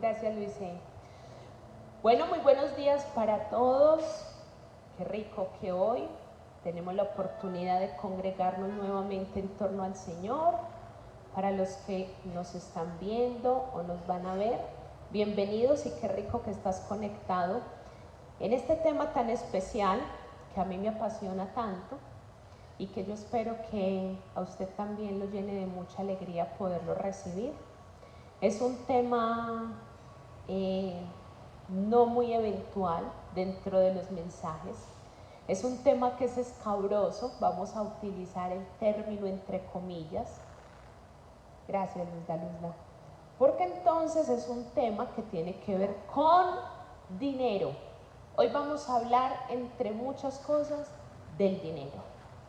Gracias, Luise. Bueno, muy buenos días para todos. Qué rico que hoy tenemos la oportunidad de congregarnos nuevamente en torno al Señor. Para los que nos están viendo o nos van a ver, bienvenidos y qué rico que estás conectado en este tema tan especial que a mí me apasiona tanto y que yo espero que a usted también lo llene de mucha alegría poderlo recibir. Es un tema no muy eventual dentro de los mensajes. Es un tema que es escabroso, vamos a utilizar el término entre comillas. Gracias, Luzda. Porque entonces es un tema que tiene que ver con dinero. Hoy vamos a hablar, entre muchas cosas, del dinero,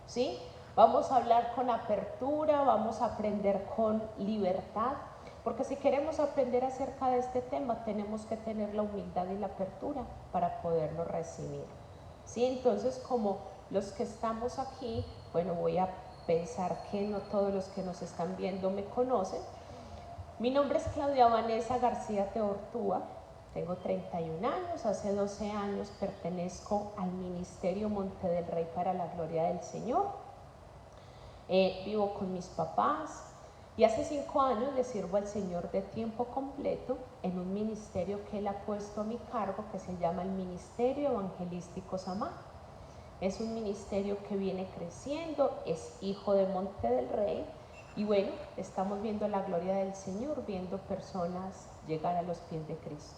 ¿sí? Vamos a hablar con apertura, vamos a aprender con libertad, porque si queremos aprender acerca de este tema, tenemos que tener la humildad y la apertura para poderlo recibir, ¿sí? Entonces, como los que estamos aquí, bueno, voy a pensar que no todos los que nos están viendo me conocen. Mi nombre es Claudia Vanessa García Teortúa, tengo 31 años, hace 12 años pertenezco al Ministerio Monte del Rey para la Gloria del Señor. Vivo con mis papás y hace 5 años le sirvo al Señor de tiempo completo en un ministerio que Él ha puesto a mi cargo que se llama el Ministerio Evangelístico Samá. Es un ministerio que viene creciendo, es hijo de Monte del Rey y bueno, estamos viendo la gloria del Señor, viendo personas llegar a los pies de Cristo.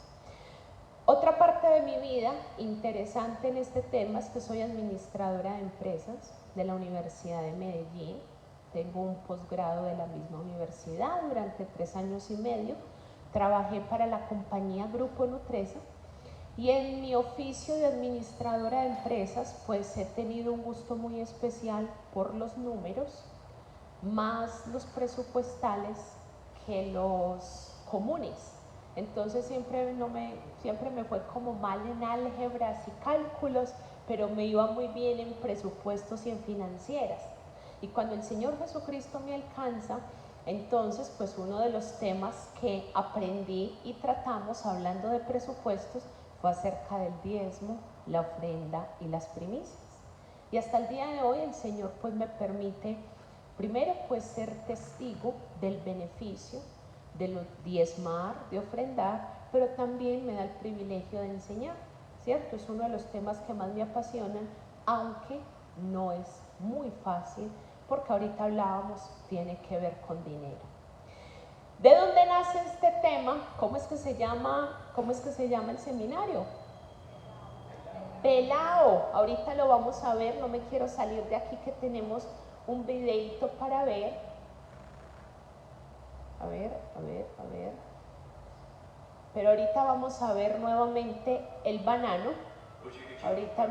Otra parte de mi vida interesante en este tema es que soy administradora de empresas de la Universidad de Medellín. Tengo un posgrado de la misma universidad. Durante 3 años y medio trabajé para la compañía Grupo Nutresa. Y en mi oficio de administradora de empresas, pues he tenido un gusto muy especial por los números, más los presupuestales que los comunes. Entonces siempre me fue como mal en álgebras y cálculos, pero me iba muy bien en presupuestos y en financieras. Y cuando el Señor Jesucristo me alcanza, entonces pues uno de los temas que aprendí y tratamos hablando de presupuestos fue acerca del diezmo, la ofrenda y las primicias. Y hasta el día de hoy el Señor pues me permite primero pues ser testigo del beneficio de diezmar, de ofrendar, pero también me da el privilegio de enseñar, ¿cierto? Es uno de los temas que más me apasionan, aunque no es muy fácil, porque ahorita hablábamos, tiene que ver con dinero. ¿De dónde nace este tema? ¿Cómo es que se llama el seminario? Pelao. Ahorita lo vamos a ver, no me quiero salir de aquí que tenemos un videito para ver. A ver. Pero ahorita vamos a ver nuevamente el banano. Ahorita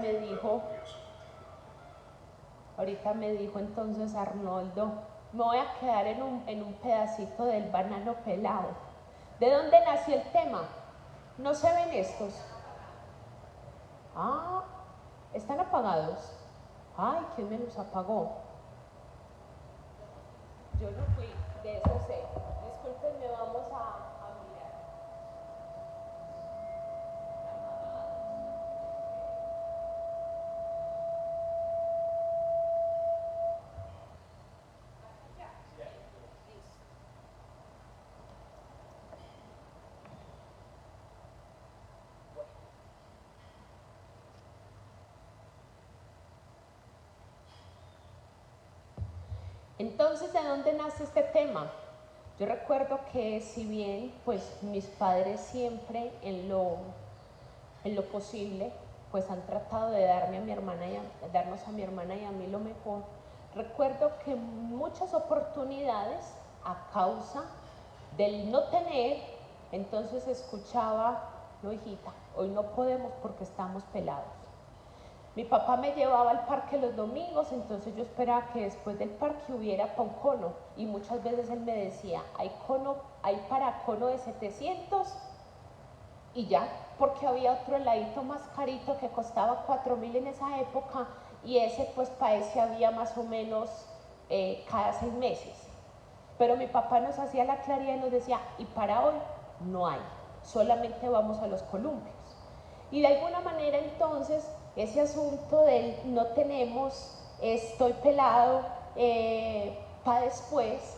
me dijo entonces Arnoldo, me voy a quedar en un pedacito del banano pelado. ¿De dónde nació el tema? ¿No se ven estos? Ah, están apagados. Ay, ¿quién me los apagó? Yo no fui, de eso sé. Discúlpenme, vamos a mirar. Entonces, ¿de dónde nace este tema? Yo recuerdo que si bien pues mis padres siempre en lo posible pues han tratado de darnos a mi hermana y a mí lo mejor, recuerdo que en muchas oportunidades a causa del no tener, entonces escuchaba, no hijita, hoy no podemos porque estamos pelados. Mi papá me llevaba al parque los domingos, entonces yo esperaba que después del parque hubiera pa' un cono y muchas veces él me decía, hay para cono de 700 y ya, porque había otro heladito más carito que costaba 4.000 en esa época y ese pues para ese había más o menos cada 6 meses. Pero mi papá nos hacía la claridad y nos decía, y para hoy no hay. solamente vamos a los columpios. Y de alguna manera entonces ese asunto del no tenemos, estoy pelado, para después,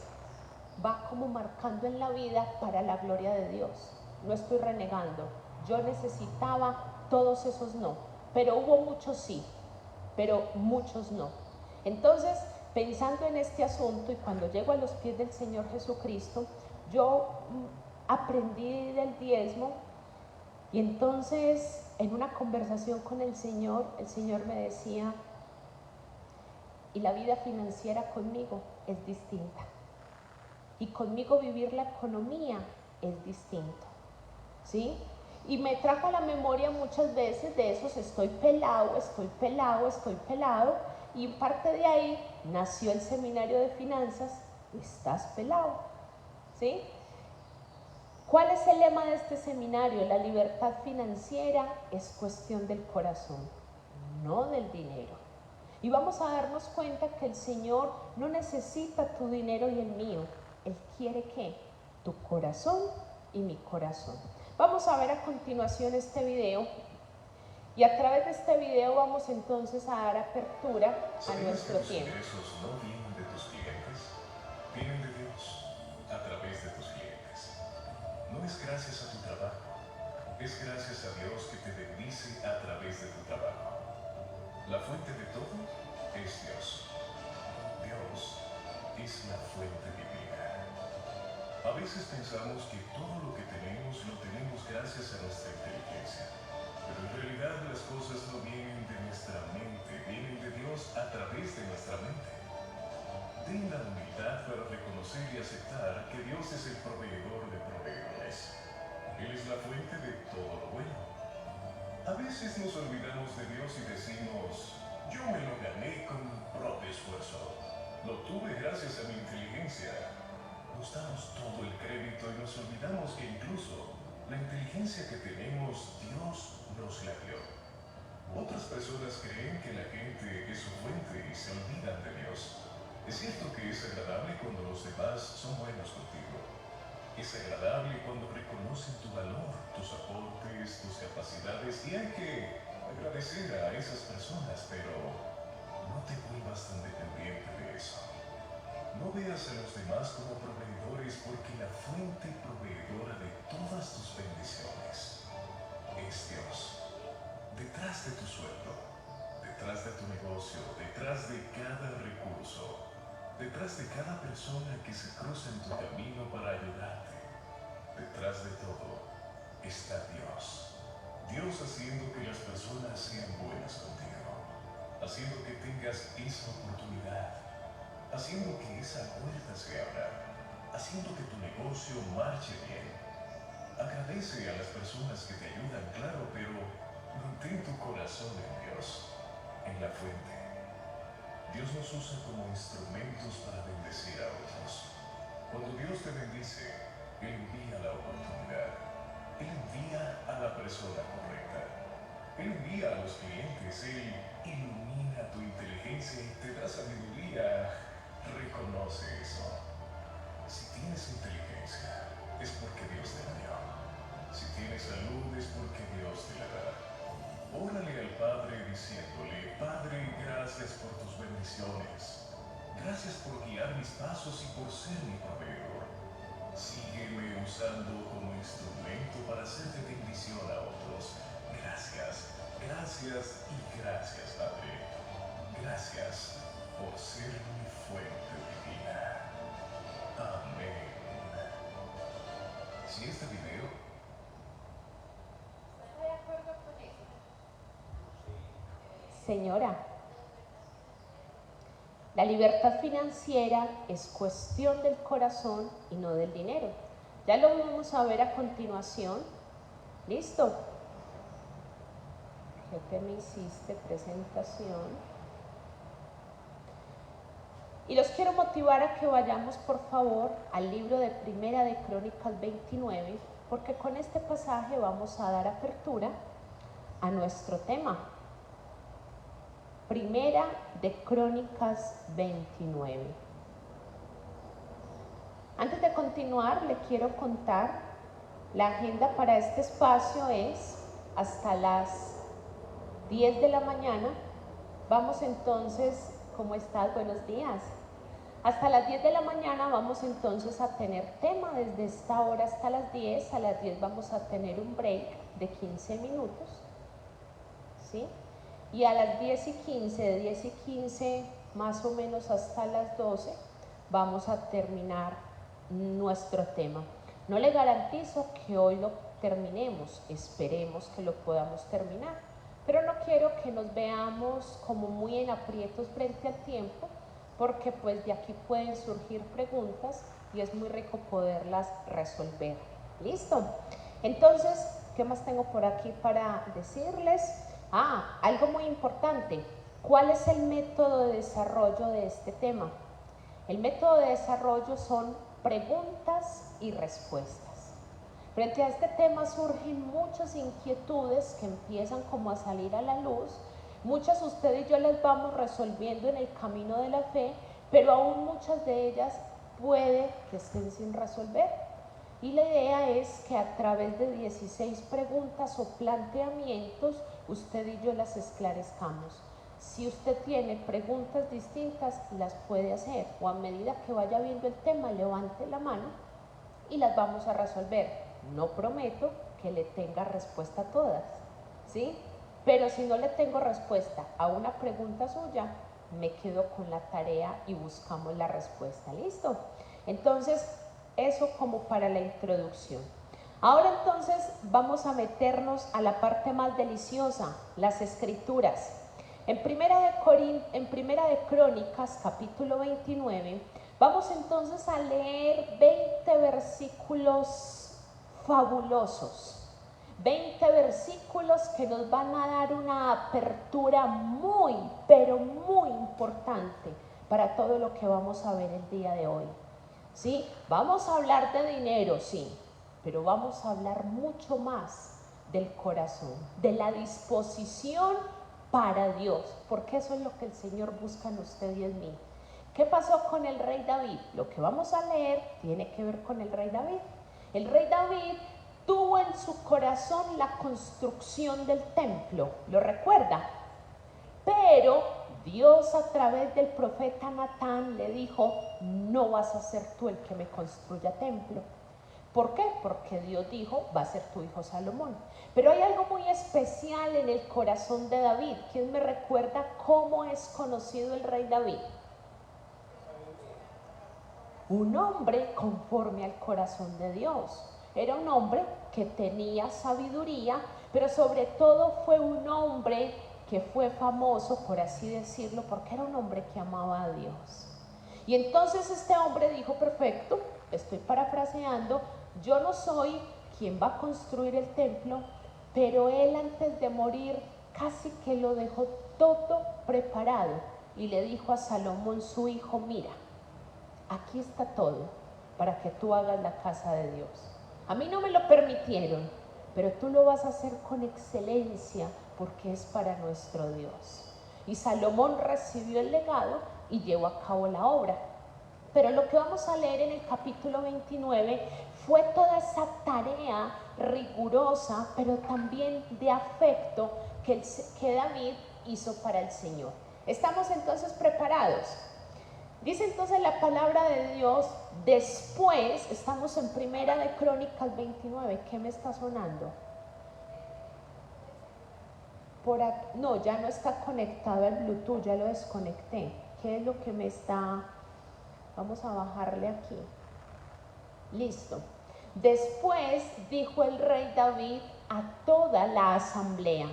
va como marcando en la vida para la gloria de Dios. No estoy renegando, yo necesitaba todos esos no, pero hubo muchos sí, pero muchos no. Entonces, pensando en este asunto y cuando llego a los pies del Señor Jesucristo, yo aprendí del diezmo y entonces en una conversación con el Señor me decía, y la vida financiera conmigo es distinta. Y conmigo vivir la economía es distinto, ¿sí? Y me trajo a la memoria muchas veces de esos estoy pelado, y parte de ahí nació el seminario de finanzas, estás pelado, ¿sí? ¿Cuál es el lema de este seminario? La libertad financiera es cuestión del corazón, no del dinero. Y vamos a darnos cuenta que el Señor no necesita tu dinero y el mío. Él quiere ¿qué? Tu corazón y mi corazón. Vamos a ver a continuación este video y a través de este video vamos entonces a dar apertura a nuestro tiempo. ¿Sabías que tus ingresos no vienen de tus clientes? Vienen de Dios a través de tus clientes. No es gracias a tu trabajo, es gracias a Dios que te bendice a través de tu trabajo. La fuente de todo es Dios. Dios es la fuente divina. A veces pensamos que todo lo que tenemos lo tenemos gracias a nuestra inteligencia, pero en realidad las cosas no vienen de nuestra mente, vienen de Dios a través de nuestra mente. Ten la humildad para reconocer y aceptar que Dios es el proveedor de proveedores. Él es la fuente de todo lo bueno. A veces nos olvidamos de Dios y decimos, yo me lo gané con mi propio esfuerzo. Lo tuve gracias a mi inteligencia. Nos damos todo el crédito y nos olvidamos que incluso la inteligencia que tenemos, Dios nos la dio. Otras personas creen que la gente es su fuente y se olvidan de Dios. Es cierto que es agradable cuando los demás son buenos contigo. Es agradable cuando reconocen tu valor, tus aportes, tus capacidades, y hay que agradecer a esas personas, pero no te vuelvas tan dependiente de eso. No veas a los demás como proveedores, porque la fuente proveedora de todas tus bendiciones es Dios. Detrás de tu sueldo, detrás de tu negocio, detrás de cada recurso, detrás de cada persona que se cruza en tu camino para ayudarte, detrás de todo está Dios. Dios haciendo que las personas sean buenas contigo, haciendo que tengas esa oportunidad, haciendo que esa puerta se abra, haciendo que tu negocio marche bien. Agradece a las personas que te ayudan, claro, pero mantén tu corazón en Dios, en la fuente. Dios nos usa como instrumentos para bendecir a otros. Cuando Dios te bendice, Él envía la oportunidad, Él envía a la persona correcta, Él envía a los clientes, Él ilumina tu inteligencia y te da sabiduría. Reconoce eso. Si tienes inteligencia, es porque Dios te la dio. Si tienes salud, es porque Dios te la da. Órale al Padre diciéndole, Padre, gracias por tus bendiciones. Gracias por guiar mis pasos y por ser mi proveedor. Sígueme usando como instrumento para hacer de bendición a otros. Gracias, gracias y gracias, Padre. Gracias por ser mi fuente divina. Amén. Si este video ¿está de acuerdo con eso? Señora, la libertad financiera es cuestión del corazón y no del dinero. Ya lo vamos a ver a continuación. ¿Listo? ¿Qué me hiciste? Presentación. Y los quiero motivar a que vayamos por favor al libro de Primera de Crónicas 29, porque con este pasaje vamos a dar apertura a nuestro tema. Primera de Crónicas 29. Antes de continuar, le quiero contar La agenda para este espacio es hasta las 10 de la mañana. Vamos entonces, ¿cómo estás? Buenos días. Hasta las 10 de la mañana vamos entonces a tener tema desde esta hora hasta las 10. A las 10 vamos a tener un break de 15 minutos, ¿sí? Y a las 10:15, de 10:15 más o menos hasta las 12, vamos a terminar nuestro tema. No le garantizo que hoy lo terminemos, esperemos que lo podamos terminar, pero no quiero que nos veamos como muy en aprietos frente al tiempo, porque pues de aquí pueden surgir preguntas y es muy rico poderlas resolver. ¿Listo? Entonces, ¿qué más tengo por aquí para decirles? Algo muy importante. ¿Cuál es el método de desarrollo de este tema? El método de desarrollo son preguntas y respuestas. Frente a este tema surgen muchas inquietudes que empiezan como a salir a la luz. Muchas usted y yo las vamos resolviendo en el camino de la fe, pero aún muchas de ellas puede que estén sin resolver. Y la idea es que a través de 16 preguntas o planteamientos, usted y yo las esclarezcamos. Si usted tiene preguntas distintas, las puede hacer, o a medida que vaya viendo el tema, levante la mano y las vamos a resolver. No prometo que le tenga respuesta a todas, ¿sí? Pero si no le tengo respuesta a una pregunta suya, me quedo con la tarea y buscamos la respuesta. ¿Listo? Entonces, eso como para la introducción. Ahora entonces vamos a meternos a la parte más deliciosa, las escrituras. En Primera de Crónicas, capítulo 29, vamos entonces a leer 20 versículos fabulosos. 20 versículos que nos van a dar una apertura muy, pero muy importante para todo lo que vamos a ver el día de hoy. ¿Sí? Vamos a hablar de dinero, sí, pero vamos a hablar mucho más del corazón, de la disposición para Dios, porque eso es lo que el Señor busca en usted y en mí. ¿Qué pasó con el rey David? Lo que vamos a leer tiene que ver con el rey David. El rey David tuvo en su corazón la construcción del templo, ¿lo recuerda? Pero Dios a través del profeta Natán le dijo, no vas a ser tú el que me construya templo. ¿Por qué? Porque Dios dijo, va a ser tu hijo Salomón. Pero hay algo muy especial en el corazón de David. ¿Quién me recuerda cómo es conocido el rey David? Un hombre conforme al corazón de Dios. Era un hombre que tenía sabiduría, pero sobre todo fue un hombre que fue famoso, por así decirlo, porque era un hombre que amaba a Dios. Y entonces este hombre dijo, perfecto, estoy parafraseando, yo no soy quien va a construir el templo, pero él antes de morir casi que lo dejó todo preparado y le dijo a Salomón, su hijo, mira, aquí está todo para que tú hagas la casa de Dios. A mí no me lo permitieron, pero tú lo vas a hacer con excelencia porque es para nuestro Dios. Y Salomón recibió el legado y llevó a cabo la obra. Pero lo que vamos a leer en el capítulo 29 fue toda esa tarea rigurosa, pero también de afecto que David hizo para el Señor. ¿Estamos entonces preparados? Dice entonces la palabra de Dios, después, estamos en Primera de Crónicas 29, ¿qué me está sonando? Por aquí, no, ya no está conectado al Bluetooth, ya lo desconecté. ¿Qué es lo que me está? Vamos a bajarle aquí. Listo. Después dijo el rey David a toda la asamblea,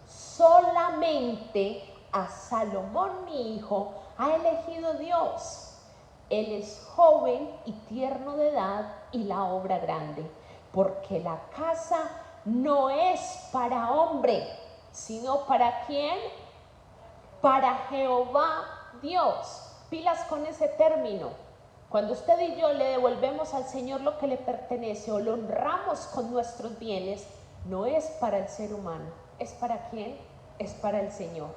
solamente a Salomón mi hijo ha elegido Dios. Él es joven y tierno de edad y la obra grande, porque la casa no es para hombre, sino ¿para quién? Para Jehová Dios. Pilas con ese término. Cuando usted y yo le devolvemos al Señor lo que le pertenece o lo honramos con nuestros bienes, no es para el ser humano. ¿Es para quién? Es para el Señor.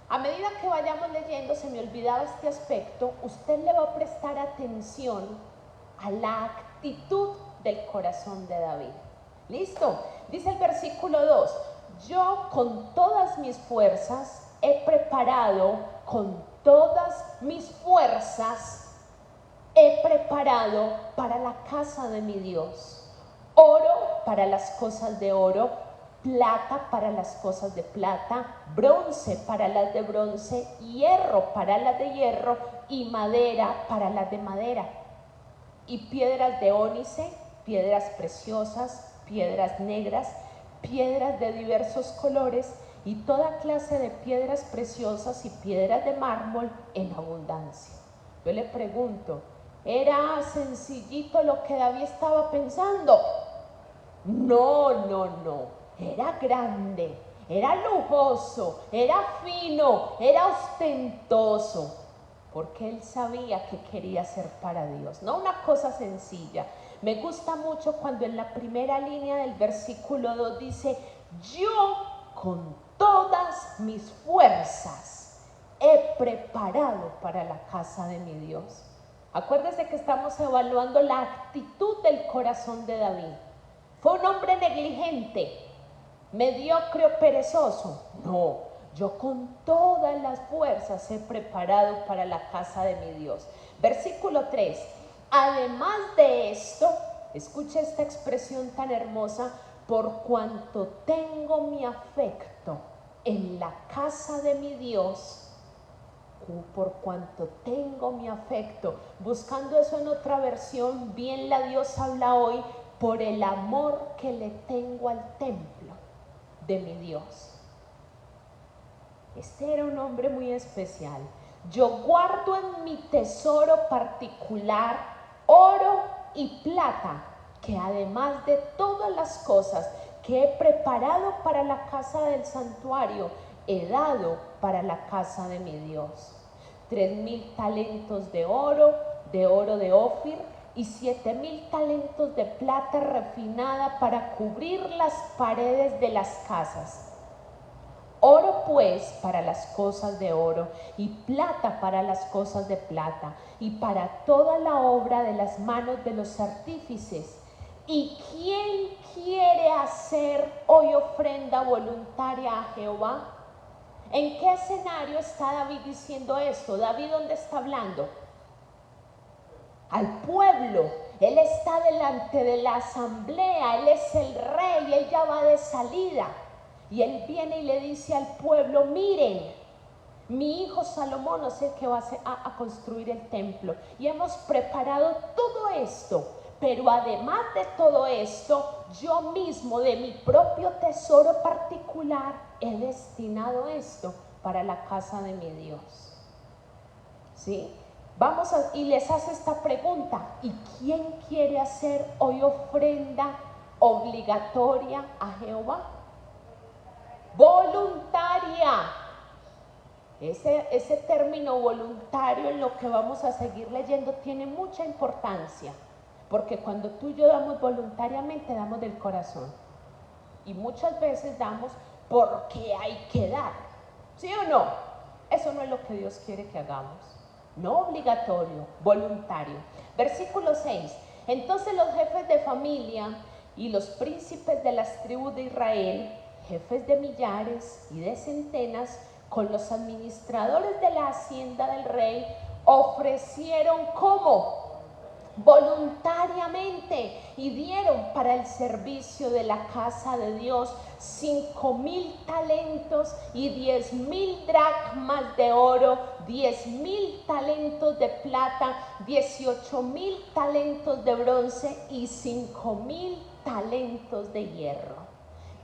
A medida que vayamos leyendo, se me olvidaba este aspecto, usted le va a prestar atención a la actitud del corazón de David. ¿Listo? Dice el versículo 2, yo con todas mis fuerzas he preparado, con todas mis fuerzas he preparado para la casa de mi Dios, oro para las cosas de oro, plata para las cosas de plata, bronce para las de bronce, hierro para las de hierro y madera para las de madera, y piedras de ónice, piedras preciosas, piedras negras, piedras de diversos colores y toda clase de piedras preciosas y piedras de mármol en abundancia. Yo le pregunto, ¿era sencillito lo que David estaba pensando? No. Era grande, era lujoso, era fino, era ostentoso, porque él sabía que quería ser para Dios, no una cosa sencilla. Me gusta mucho cuando en la primera línea del versículo 2 dice, yo con todas mis fuerzas he preparado para la casa de mi Dios. Acuérdese que estamos evaluando la actitud del corazón de David. ¿Fue un hombre negligente, mediocre o perezoso? No, yo con todas las fuerzas he preparado para la casa de mi Dios. Versículo 3, además de esto, escucha esta expresión tan hermosa, por cuanto tengo mi afecto en la casa de mi Dios, por cuanto tengo mi afecto, buscando eso en otra versión, bien la Dios habla hoy, por el amor que le tengo al templo de mi Dios. Este era un hombre muy especial. Yo guardo en mi tesoro particular oro y plata, que además de todas las cosas que he preparado para la casa del santuario, he dado para la casa de mi Dios. 3,000 talentos de oro de Ofir, y 7,000 talentos de plata refinada para cubrir las paredes de las casas. Oro pues para las cosas de oro y plata para las cosas de plata y para toda la obra de las manos de los artífices. ¿Y quién quiere hacer hoy ofrenda voluntaria a Jehová? ¿En qué escenario está David diciendo esto? ¿David dónde está hablando? Al pueblo. Él está delante de la asamblea, él es el rey, él ya va de salida. Y él viene y le dice al pueblo, miren, mi hijo Salomón es el que va a construir el templo. Y hemos preparado todo esto, pero además de todo esto, yo mismo de mi propio tesoro particular he destinado esto para la casa de mi Dios. ¿Sí? Y les hace esta pregunta, ¿y quién quiere hacer hoy ofrenda obligatoria a Jehová? Voluntaria. Ese término voluntario en lo que vamos a seguir leyendo tiene mucha importancia, porque cuando tú y yo damos voluntariamente, damos del corazón, y muchas veces damos porque hay que dar, ¿sí o no? Eso no es lo que Dios quiere que hagamos. No obligatorio, voluntario. Versículo 6. Entonces los jefes de familia y los príncipes de las tribus de Israel, jefes de millares y de centenas, con los administradores de la hacienda del rey, ofrecieron ¿cómo? Voluntariamente, y dieron para el servicio de la casa de Dios 5,000 talentos y 10,000 dracmas de oro, 10,000 talentos de plata, 18,000 talentos de bronce y 5,000 talentos de hierro.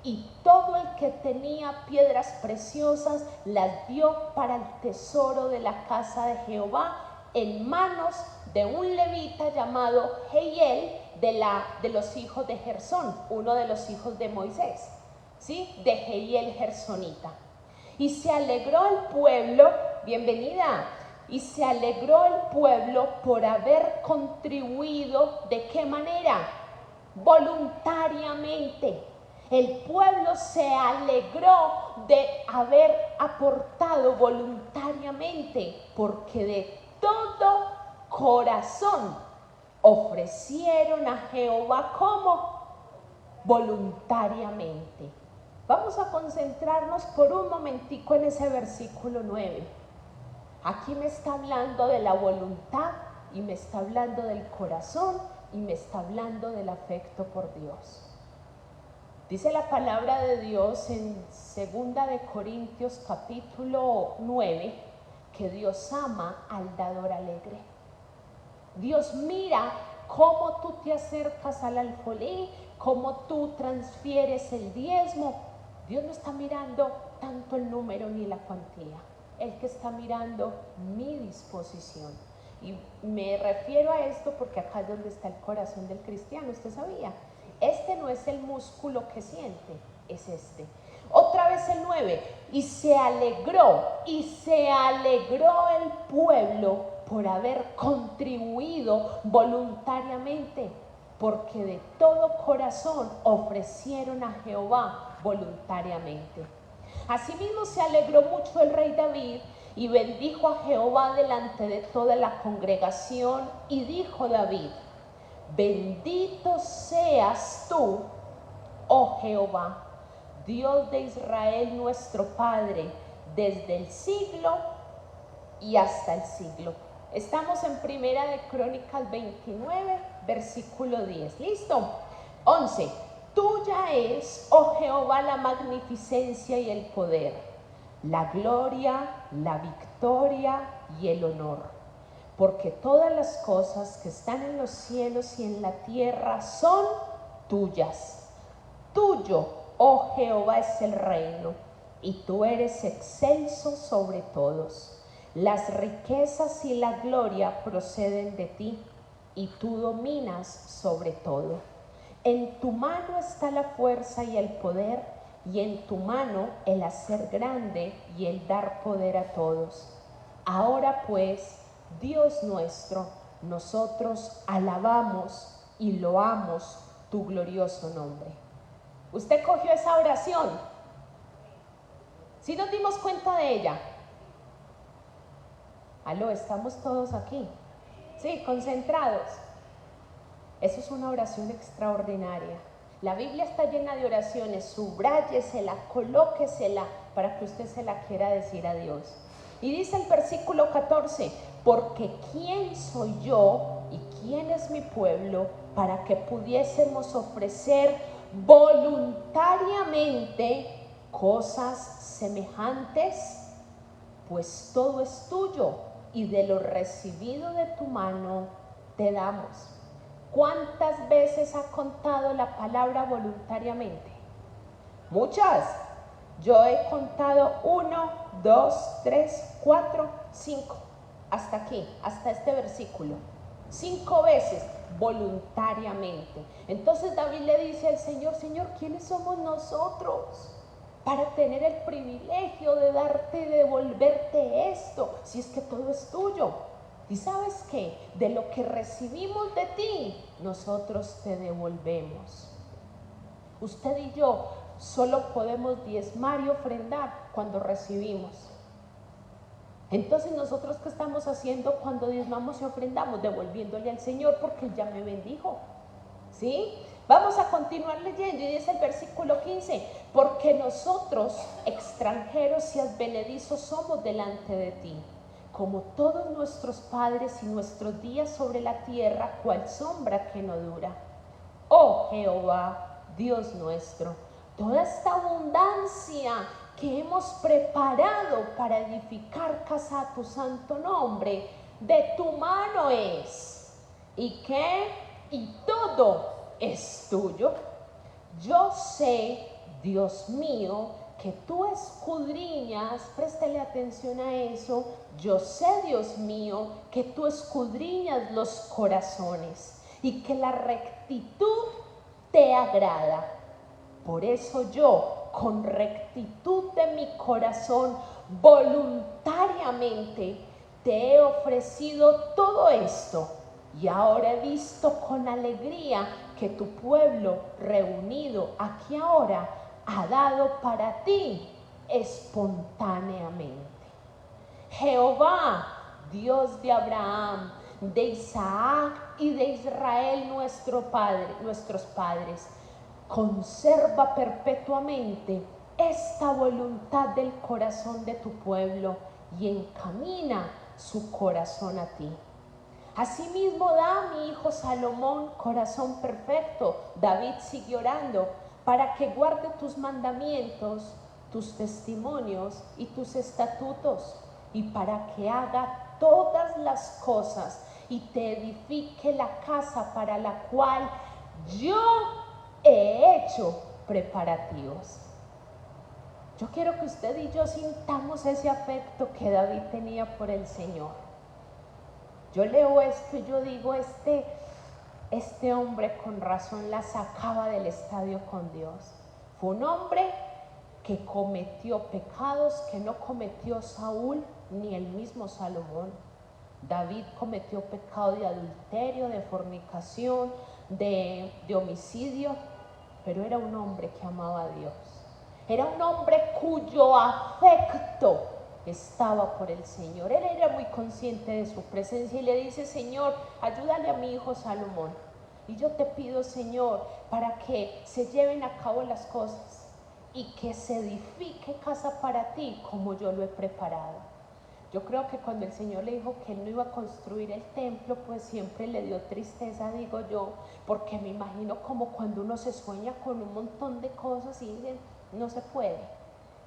Y todo el que tenía piedras preciosas las dio para el tesoro de la casa de Jehová en manos de un levita llamado Jehiel de los hijos de Gersón, uno de los hijos de Moisés, ¿sí? De Jehiel gersonita. Y se alegró el pueblo, bienvenida, y se alegró el pueblo por haber contribuido, ¿de qué manera? Voluntariamente. El pueblo se alegró de haber aportado voluntariamente, porque de todo corazón ofrecieron a Jehová como voluntariamente. Vamos a concentrarnos por un momentico en ese versículo 9. Aquí me está hablando de la voluntad y me está hablando del corazón y me está hablando del afecto por Dios. Dice la palabra de Dios en 2 de Corintios capítulo 9 que Dios ama al dador alegre. Dios mira cómo tú te acercas al alfolí, cómo tú transfieres el diezmo. Dios no está mirando tanto el número ni la cuantía. Él que está mirando mi disposición. Y me refiero a esto porque acá es donde está el corazón del cristiano. ¿Usted sabía? Este no es el músculo que siente, es este. Otra vez el 9. Y se alegró el pueblo por haber contribuido voluntariamente, porque de todo corazón ofrecieron a Jehová voluntariamente. Asimismo se alegró mucho el rey David y bendijo a Jehová delante de toda la congregación, y dijo David: bendito seas tú, oh Jehová, Dios de Israel nuestro Padre, desde el siglo y hasta el siglo. Estamos en Primera de Crónicas 29, versículo 10. ¿Listo? 11. Tuya es, oh Jehová, la magnificencia y el poder, la gloria, la victoria y el honor, porque todas las cosas que están en los cielos y en la tierra son tuyas. Tuyo, oh Jehová, es el reino, y tú eres excelso sobre todos. Las riquezas y la gloria proceden de ti, y tú dominas sobre todo. En tu mano está la fuerza y el poder, y en tu mano el hacer grande y el dar poder a todos. Ahora pues, Dios nuestro, nosotros alabamos y loamos tu glorioso nombre. ¿Usted cogió esa oración? ¿Sí nos dimos cuenta de ella? Aló, ¿estamos todos aquí? Sí, concentrados. Eso es una oración extraordinaria. La Biblia está llena de oraciones, subráyesela, colóquesela para que usted se la quiera decir a Dios. Y dice el versículo 14, porque ¿quién soy yo y quién es mi pueblo para que pudiésemos ofrecer voluntariamente cosas semejantes? Pues todo es tuyo y de lo recibido de tu mano te damos. ¿Cuántas veces ha contado la palabra voluntariamente? Muchas. Yo he contado 1, 2, 3, 4, 5. Hasta aquí, hasta este versículo. 5 veces voluntariamente. Entonces David le dice al Señor: Señor, ¿quiénes somos nosotros para tener el privilegio de darte, de devolverte esto, si es que todo es tuyo? Y ¿sabes qué? De lo que recibimos de ti, nosotros te devolvemos. Usted y yo solo podemos diezmar y ofrendar cuando recibimos. Entonces, ¿nosotros qué estamos haciendo cuando diezmamos y ofrendamos? Devolviéndole al Señor, porque Él ya me bendijo. ¿Sí? Vamos a continuar leyendo, y dice el versículo 15: porque nosotros, extranjeros y advenedizos, somos delante de ti, como todos nuestros padres, y nuestros días sobre la tierra cual sombra que no dura. Oh Jehová, Dios nuestro, toda esta abundancia que hemos preparado para edificar casa a tu santo nombre, de tu mano es, y todo es tuyo. Yo sé, Dios mío, que tú escudriñas, préstele atención a eso. Yo sé, Dios mío, que tú escudriñas los corazones y que la rectitud te agrada. Por eso yo, con rectitud de mi corazón, voluntariamente te he ofrecido todo esto, y ahora he visto con alegría que tu pueblo reunido aquí ahora ha dado para ti espontáneamente. Jehová, Dios de Abraham, de Isaac y de Israel nuestros padres. Conserva perpetuamente esta voluntad del corazón de tu pueblo y encamina su corazón a ti. Asimismo da a mi hijo Salomón corazón perfecto. David sigue orando para que guarde tus mandamientos, tus testimonios y tus estatutos, y para que haga todas las cosas y te edifique la casa para la cual yo he hecho preparativos. Yo quiero que usted y yo sintamos ese afecto que David tenía por el Señor. Yo leo esto y yo digo, este hombre con razón la sacaba del estadio con Dios. Fue un hombre que cometió pecados que no cometió Saúl ni el mismo Salomón. David cometió pecado de adulterio, de fornicación, de homicidio, pero era un hombre que amaba a Dios. Era un hombre cuyo afecto estaba por el Señor. Él era muy consciente de su presencia y le dice: Señor, ayúdale a mi hijo Salomón. Y yo te pido, Señor, para que se lleven a cabo las cosas y que se edifique casa para ti como yo lo he preparado. Yo creo que cuando el Señor le dijo que él no iba a construir el templo, pues siempre le dio tristeza, digo yo, porque me imagino como cuando uno se sueña con un montón de cosas y dicen, no se puede.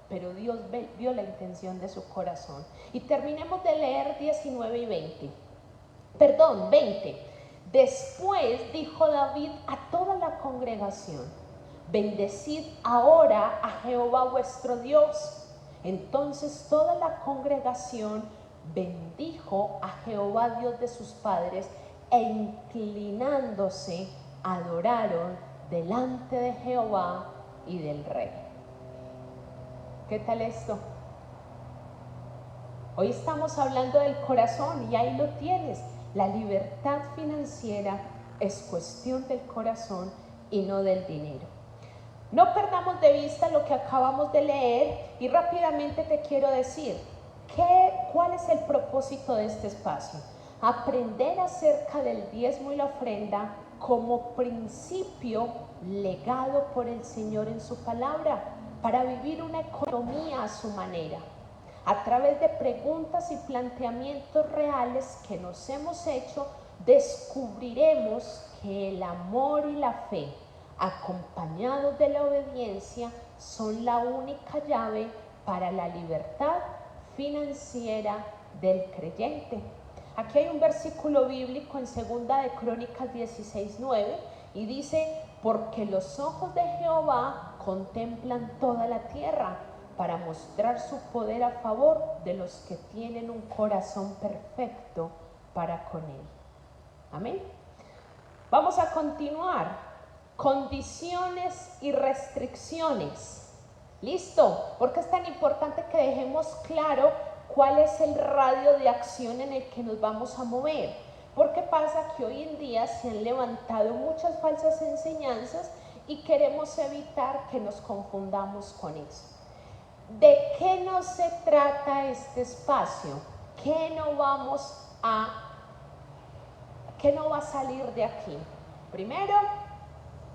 Pero Dios vio la intención de su corazón. Y terminemos de leer 19 y 20. Después dijo David a toda la congregación: bendecid ahora a Jehová vuestro Dios. Entonces toda la congregación bendijo a Jehová Dios de sus padres, e inclinándose adoraron delante de Jehová y del rey. ¿Qué tal esto? Hoy estamos hablando del corazón y ahí lo tienes. La libertad financiera es cuestión del corazón y no del dinero. No perdamos de vista lo que acabamos de leer y rápidamente te quiero decir cuál es el propósito de este espacio. Aprender acerca del diezmo y la ofrenda como principio legado por el Señor en su palabra, para vivir una economía a su manera. A través de preguntas y planteamientos reales que nos hemos hecho, descubriremos que el amor y la fe, acompañados de la obediencia, son la única llave para la libertad financiera del creyente. Aquí hay un versículo bíblico en 2 de Crónicas 16:9 y dice: porque los ojos de Jehová contemplan toda la tierra para mostrar su poder a favor de los que tienen un corazón perfecto para con él. Amén. Vamos a continuar. Condiciones y restricciones. ¿Listo? Porque es tan importante que dejemos claro cuál es el radio de acción en el que nos vamos a mover. Porque pasa que hoy en día se han levantado muchas falsas enseñanzas y queremos evitar que nos confundamos con eso. ¿De qué no se trata este espacio? ¿Qué no va a salir de aquí? Primero,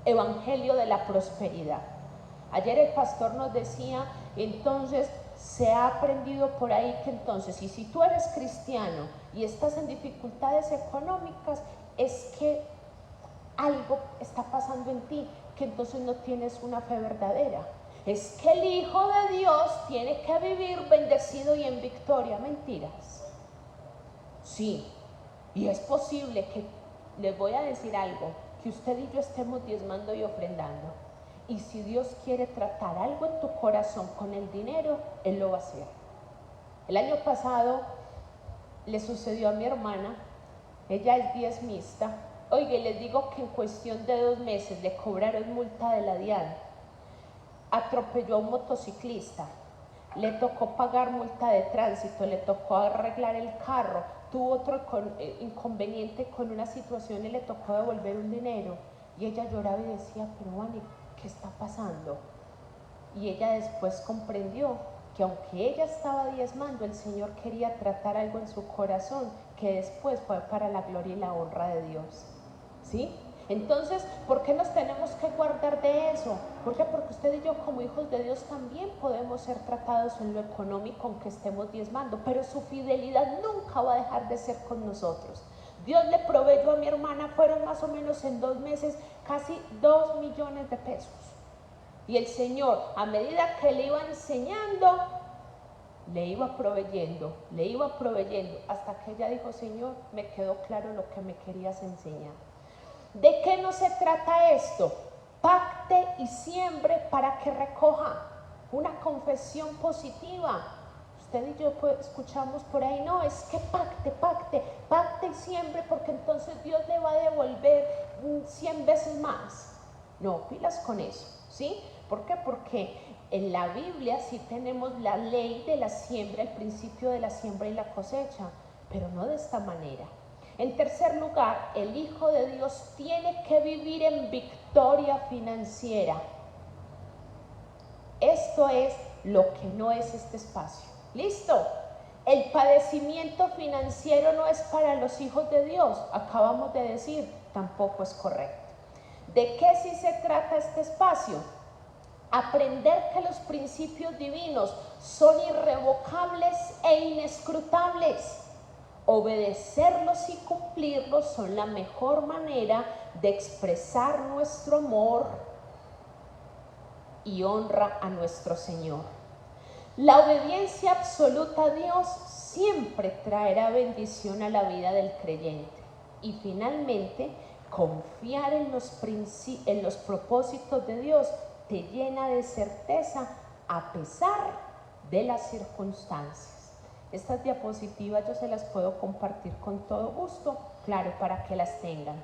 evangelio de la prosperidad. Ayer el pastor nos decía, entonces se ha aprendido por ahí que entonces, y si tú eres cristiano y estás en dificultades económicas, es que algo está pasando en ti, que entonces no tienes una fe verdadera. Es que el Hijo de Dios tiene que vivir bendecido y en victoria. Mentiras. Sí, y es posible que, les voy a decir algo, que usted y yo estemos diezmando y ofrendando. Y si Dios quiere tratar algo en tu corazón con el dinero, Él lo va a hacer. El año pasado le sucedió a mi hermana, ella es diezmista. Oiga, les digo que en cuestión de 2 meses le cobraron multa de la DIAN. Atropelló a un motociclista, le tocó pagar multa de tránsito, le tocó arreglar el carro, tuvo otro inconveniente con una situación y le tocó devolver un dinero. Y ella lloraba y decía, pero Vani, ¿qué está pasando? Y ella después comprendió que aunque ella estaba diezmando, el Señor quería tratar algo en su corazón que después fue para la gloria y la honra de Dios. ¿Sí? Entonces, ¿por qué nos tenemos que guardar de eso? ¿Por qué? Porque usted y yo como hijos de Dios también podemos ser tratados en lo económico aunque estemos diezmando, pero su fidelidad nunca va a dejar de ser con nosotros. Dios le proveyó a mi hermana, fueron más o menos en 2 meses casi 2 millones de pesos. Y el Señor, a medida que le iba enseñando, le iba proveyendo, hasta que ella dijo: Señor, me quedó claro lo que me querías enseñar. ¿De qué no se trata esto? Pacte y siembre para que recoja. Una confesión positiva. Usted y yo escuchamos por ahí: no, es que pacte y siembre, porque entonces Dios le va a devolver 100 veces más. No, pilas con eso, ¿sí? ¿Por qué? Porque en la Biblia sí tenemos la ley de la siembra, el principio de la siembra y la cosecha, pero no de esta manera. En tercer lugar, el Hijo de Dios tiene que vivir en victoria financiera. Esto es lo que no es este espacio. ¿Listo? El padecimiento financiero no es para los hijos de Dios, acabamos de decir, tampoco es correcto. ¿De qué sí se trata este espacio? Aprender que los principios divinos son irrevocables e inescrutables. Obedecerlos y cumplirlos son la mejor manera de expresar nuestro amor y honra a nuestro Señor. La obediencia absoluta a Dios siempre traerá bendición a la vida del creyente. Y finalmente, confiar en los propósitos de Dios te llena de certeza a pesar de las circunstancias. Estas diapositivas yo se las puedo compartir con todo gusto, claro, para que las tengan.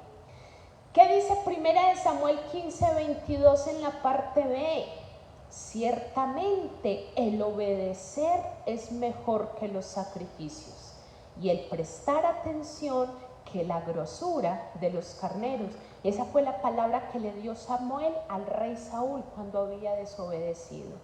¿Qué dice 1 Samuel 15:22 en la parte B? Ciertamente el obedecer es mejor que los sacrificios y el prestar atención que la grosura de los carneros. Esa fue la palabra que le dio Samuel al rey Saúl cuando había desobedecido.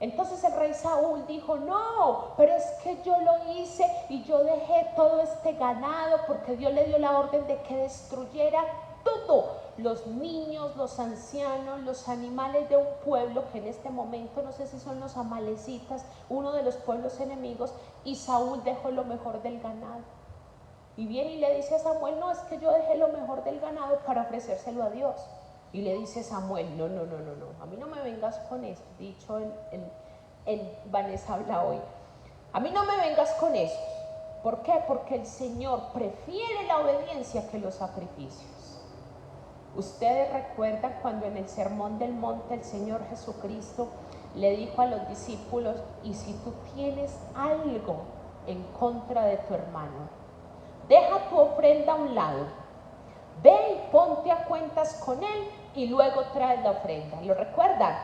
Entonces el rey Saúl dijo: no, pero es que yo lo hice y yo dejé todo este ganado porque Dios le dio la orden de que destruyera todo, los niños, los ancianos, los animales de un pueblo que en este momento no sé si son los amalecitas, uno de los pueblos enemigos, y Saúl dejó lo mejor del ganado. Y viene y le dice a Samuel: no, es que yo dejé lo mejor del ganado para ofrecérselo a Dios. Y le dice Samuel: no, a mí no me vengas con eso, dicho en Vanessa habla hoy, a mí no me vengas con eso. ¿Por qué? Porque el Señor prefiere la obediencia que los sacrificios. Ustedes recuerdan cuando en el Sermón del Monte el Señor Jesucristo le dijo a los discípulos: y si tú tienes algo en contra de tu hermano, deja tu ofrenda a un lado, ve y ponte a cuentas con él y luego traes la ofrenda. ¿Lo recuerdan?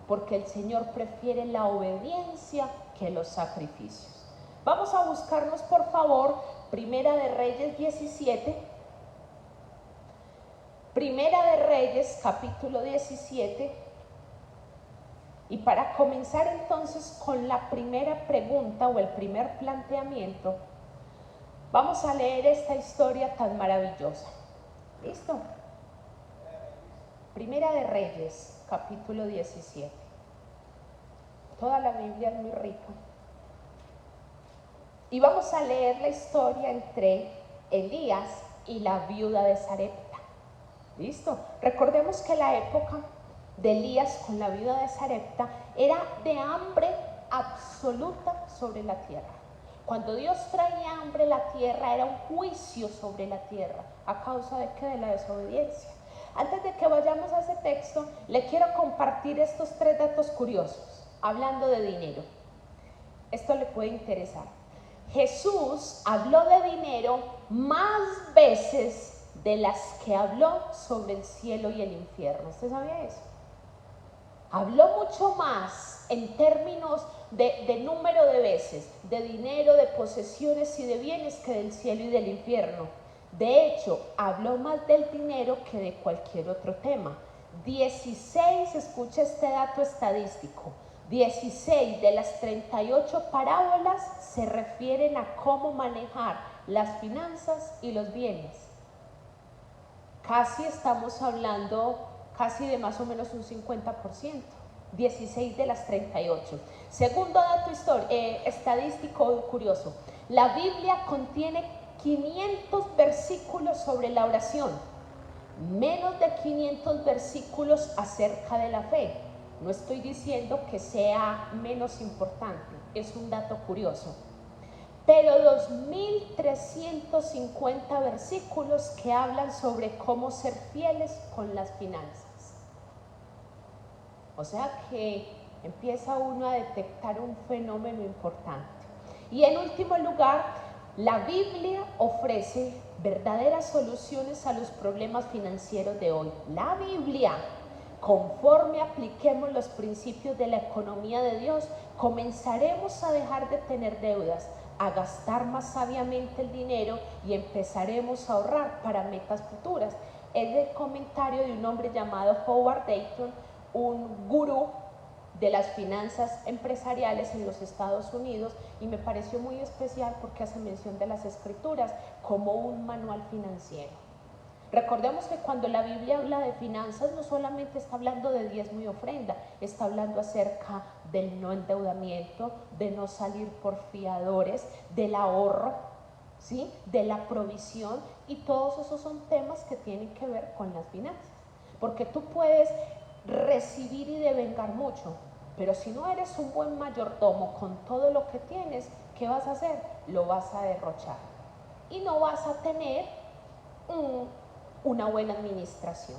Porque el Señor prefiere la obediencia que los sacrificios. Vamos a buscarnos, por favor, Primera de Reyes 17. Primera de Reyes, capítulo 17. Y para comenzar entonces con la primera pregunta o el primer planteamiento, vamos a leer esta historia tan maravillosa. ¿Listo? Primera de Reyes, capítulo 17. Toda la Biblia es muy rica. Y vamos a leer la historia entre Elías y la viuda de Sarepta. ¿Listo? Recordemos que la época de Elías con la viuda de Sarepta era de hambre absoluta sobre la tierra. Cuando Dios traía hambre a la tierra, era un juicio sobre la tierra. ¿A causa de qué? De la desobediencia. Antes de que vayamos a ese texto, le quiero compartir estos 3 datos curiosos, hablando de dinero. Esto le puede interesar. Jesús habló de dinero más veces de las que habló sobre el cielo y el infierno. ¿Usted sabía eso? Habló mucho más en términos de número de veces, de dinero, de posesiones y de bienes que del cielo y del infierno. De hecho, habló más del dinero que de cualquier otro tema. 16, escucha este dato estadístico, 16 de las 38 parábolas se refieren a cómo manejar las finanzas y los bienes. Casi estamos hablando casi de más o menos un 50%, 16 de las 38. Segundo dato estadístico curioso, la Biblia contiene 500 versículos sobre la oración, menos de 500 versículos acerca de la fe. No estoy diciendo que sea menos importante, es un dato curioso. Pero 2350 versículos que hablan sobre cómo ser fieles con las finanzas. O sea que empieza uno a detectar un fenómeno importante. Y en último lugar, la Biblia ofrece verdaderas soluciones a los problemas financieros de hoy. La Biblia, conforme apliquemos los principios de la economía de Dios, comenzaremos a dejar de tener deudas, a gastar más sabiamente el dinero y empezaremos a ahorrar para metas futuras. Es el comentario de un hombre llamado Howard Dayton, un gurú de las finanzas empresariales en los Estados Unidos, y me pareció muy especial porque hace mención de las escrituras como un manual financiero. Recordemos que cuando la Biblia habla de finanzas no solamente está hablando de diezmo y ofrenda, está hablando acerca del no endeudamiento, de no salir por fiadores, del ahorro, ¿sí?, de la provisión, y todos esos son temas que tienen que ver con las finanzas. Porque tú puedes recibir y devengar mucho, pero si no eres un buen mayordomo con todo lo que tienes, ¿qué vas a hacer? Lo vas a derrochar y no vas a tener una buena administración.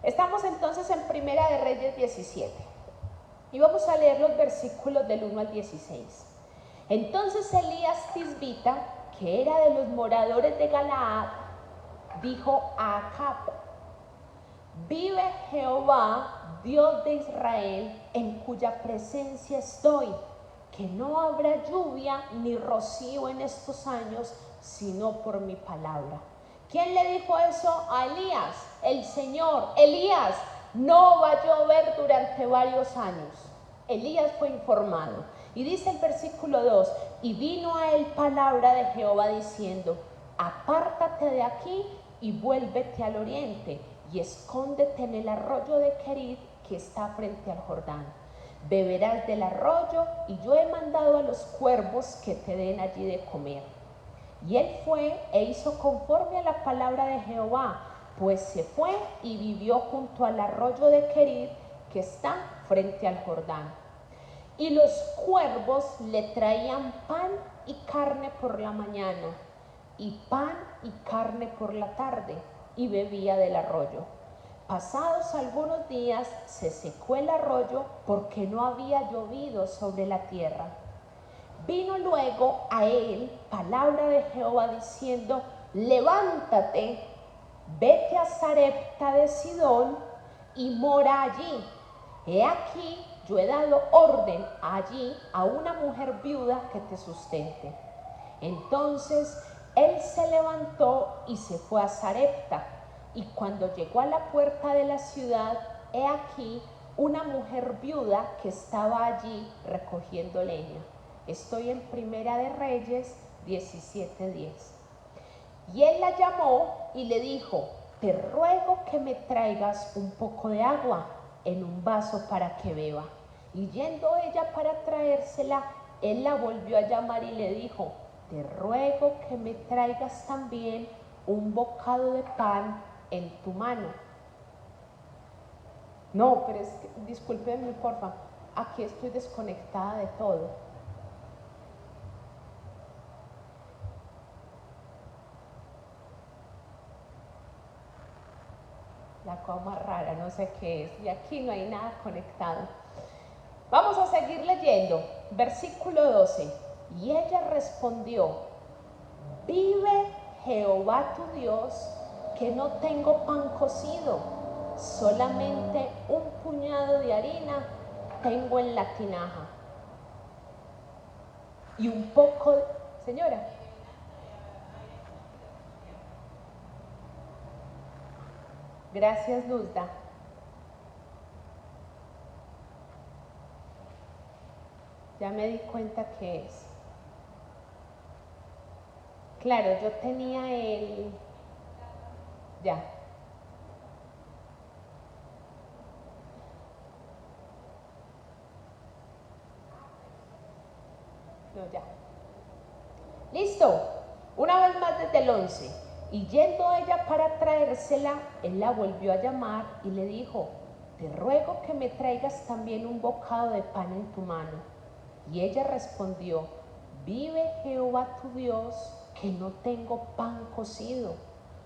Estamos entonces en Primera de Reyes 17 y vamos a leer los versículos del 1 al 16. Entonces Elías Tisbita, que era de los moradores de Galaad, dijo a Acab: vive Jehová, Dios de Israel, en cuya presencia estoy, que no habrá lluvia ni rocío en estos años, sino por mi palabra. ¿Quién le dijo eso a Elías? El Señor. Elías, no va a llover durante varios años. Elías fue informado. Y dice el versículo 2, y vino a él palabra de Jehová diciendo: apártate de aquí y vuélvete al oriente, y escóndete en el arroyo de Querit que está frente al Jordán. Beberás del arroyo, y yo he mandado a los cuervos que te den allí de comer. Y él fue e hizo conforme a la palabra de Jehová, pues se fue y vivió junto al arroyo de Querit que está frente al Jordán. Y los cuervos le traían pan y carne por la mañana, y pan y carne por la tarde, y bebía del arroyo. Pasados algunos días se secó el arroyo porque no había llovido sobre la tierra. Vino luego a él palabra de Jehová diciendo: levántate, vete a Sarepta de Sidón y mora allí. He aquí, yo he dado orden allí a una mujer viuda que te sustente. Entonces él se levantó y se fue a Sarepta, y cuando llegó a la puerta de la ciudad, he aquí una mujer viuda que estaba allí recogiendo leña. Estoy en Primera de Reyes 17:10. Y él la llamó y le dijo: te ruego que me traigas un poco de agua en un vaso para que beba. Y yendo ella para traérsela, él la volvió a llamar y le dijo: te ruego que me traigas también un bocado de pan en tu mano. No, pero es que, discúlpenme porfa, aquí estoy desconectada de todo. La cosa más rara, no sé qué es, y aquí no hay nada conectado. Vamos a seguir leyendo, versículo 12. Y ella respondió: vive Jehová tu Dios, que no tengo pan cocido, solamente un puñado de harina tengo en la tinaja. Y un poco, señora. Gracias, Luzda. Ya me di cuenta que Claro, yo tenía el... Ya. No, ya. Listo. Una vez más desde el 11. Y yendo ella para traérsela, él la volvió a llamar y le dijo: te ruego que me traigas también un bocado de pan en tu mano. Y ella respondió: vive Jehová tu Dios, que no tengo pan cocido,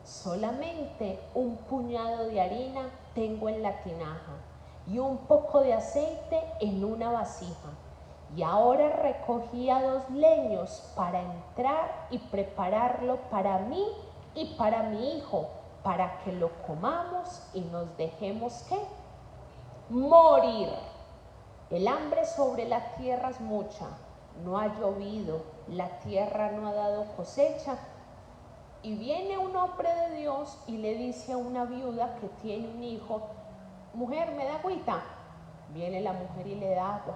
solamente un puñado de harina tengo en la tinaja y un poco de aceite en una vasija. Y ahora recogía 2 leños para entrar y prepararlo para mí y para mi hijo, para que lo comamos y nos dejemos, ¿qué? Morir. El hambre sobre la tierra es mucha, no ha llovido, la tierra no ha dado cosecha. Y viene un hombre de Dios y le dice a una viuda que tiene un hijo: mujer, ¿me da agüita? Viene la mujer y le da agua.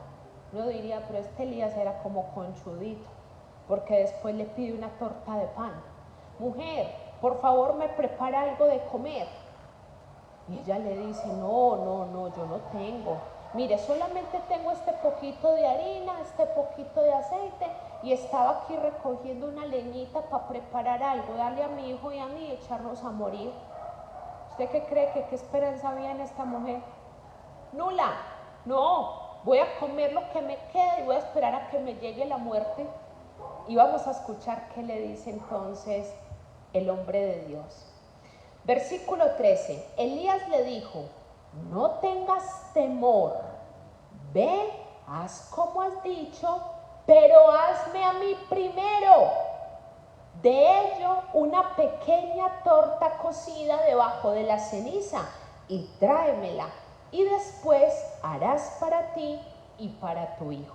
Uno diría, pero este Elías era como conchudito, porque después le pide una torta de pan. Mujer, por favor, me prepara algo de comer. Y ella le dice: no, yo no tengo. Mire, solamente tengo este poquito de harina, este poquito de aceite, y estaba aquí recogiendo una leñita para preparar algo, darle a mi hijo y a mí y echarnos a morir. ¿Usted qué cree? ¿Qué esperanza había en esta mujer? Nula. No, voy a comer lo que me queda y voy a esperar a que me llegue la muerte. Y vamos a escuchar qué le dice entonces el hombre de Dios. Versículo 13. Elías le dijo: no tengas temor, ve, haz como has dicho, pero hazme a mí primero de ello una pequeña torta cocida debajo de la ceniza y tráemela, y después harás para ti y para tu hijo.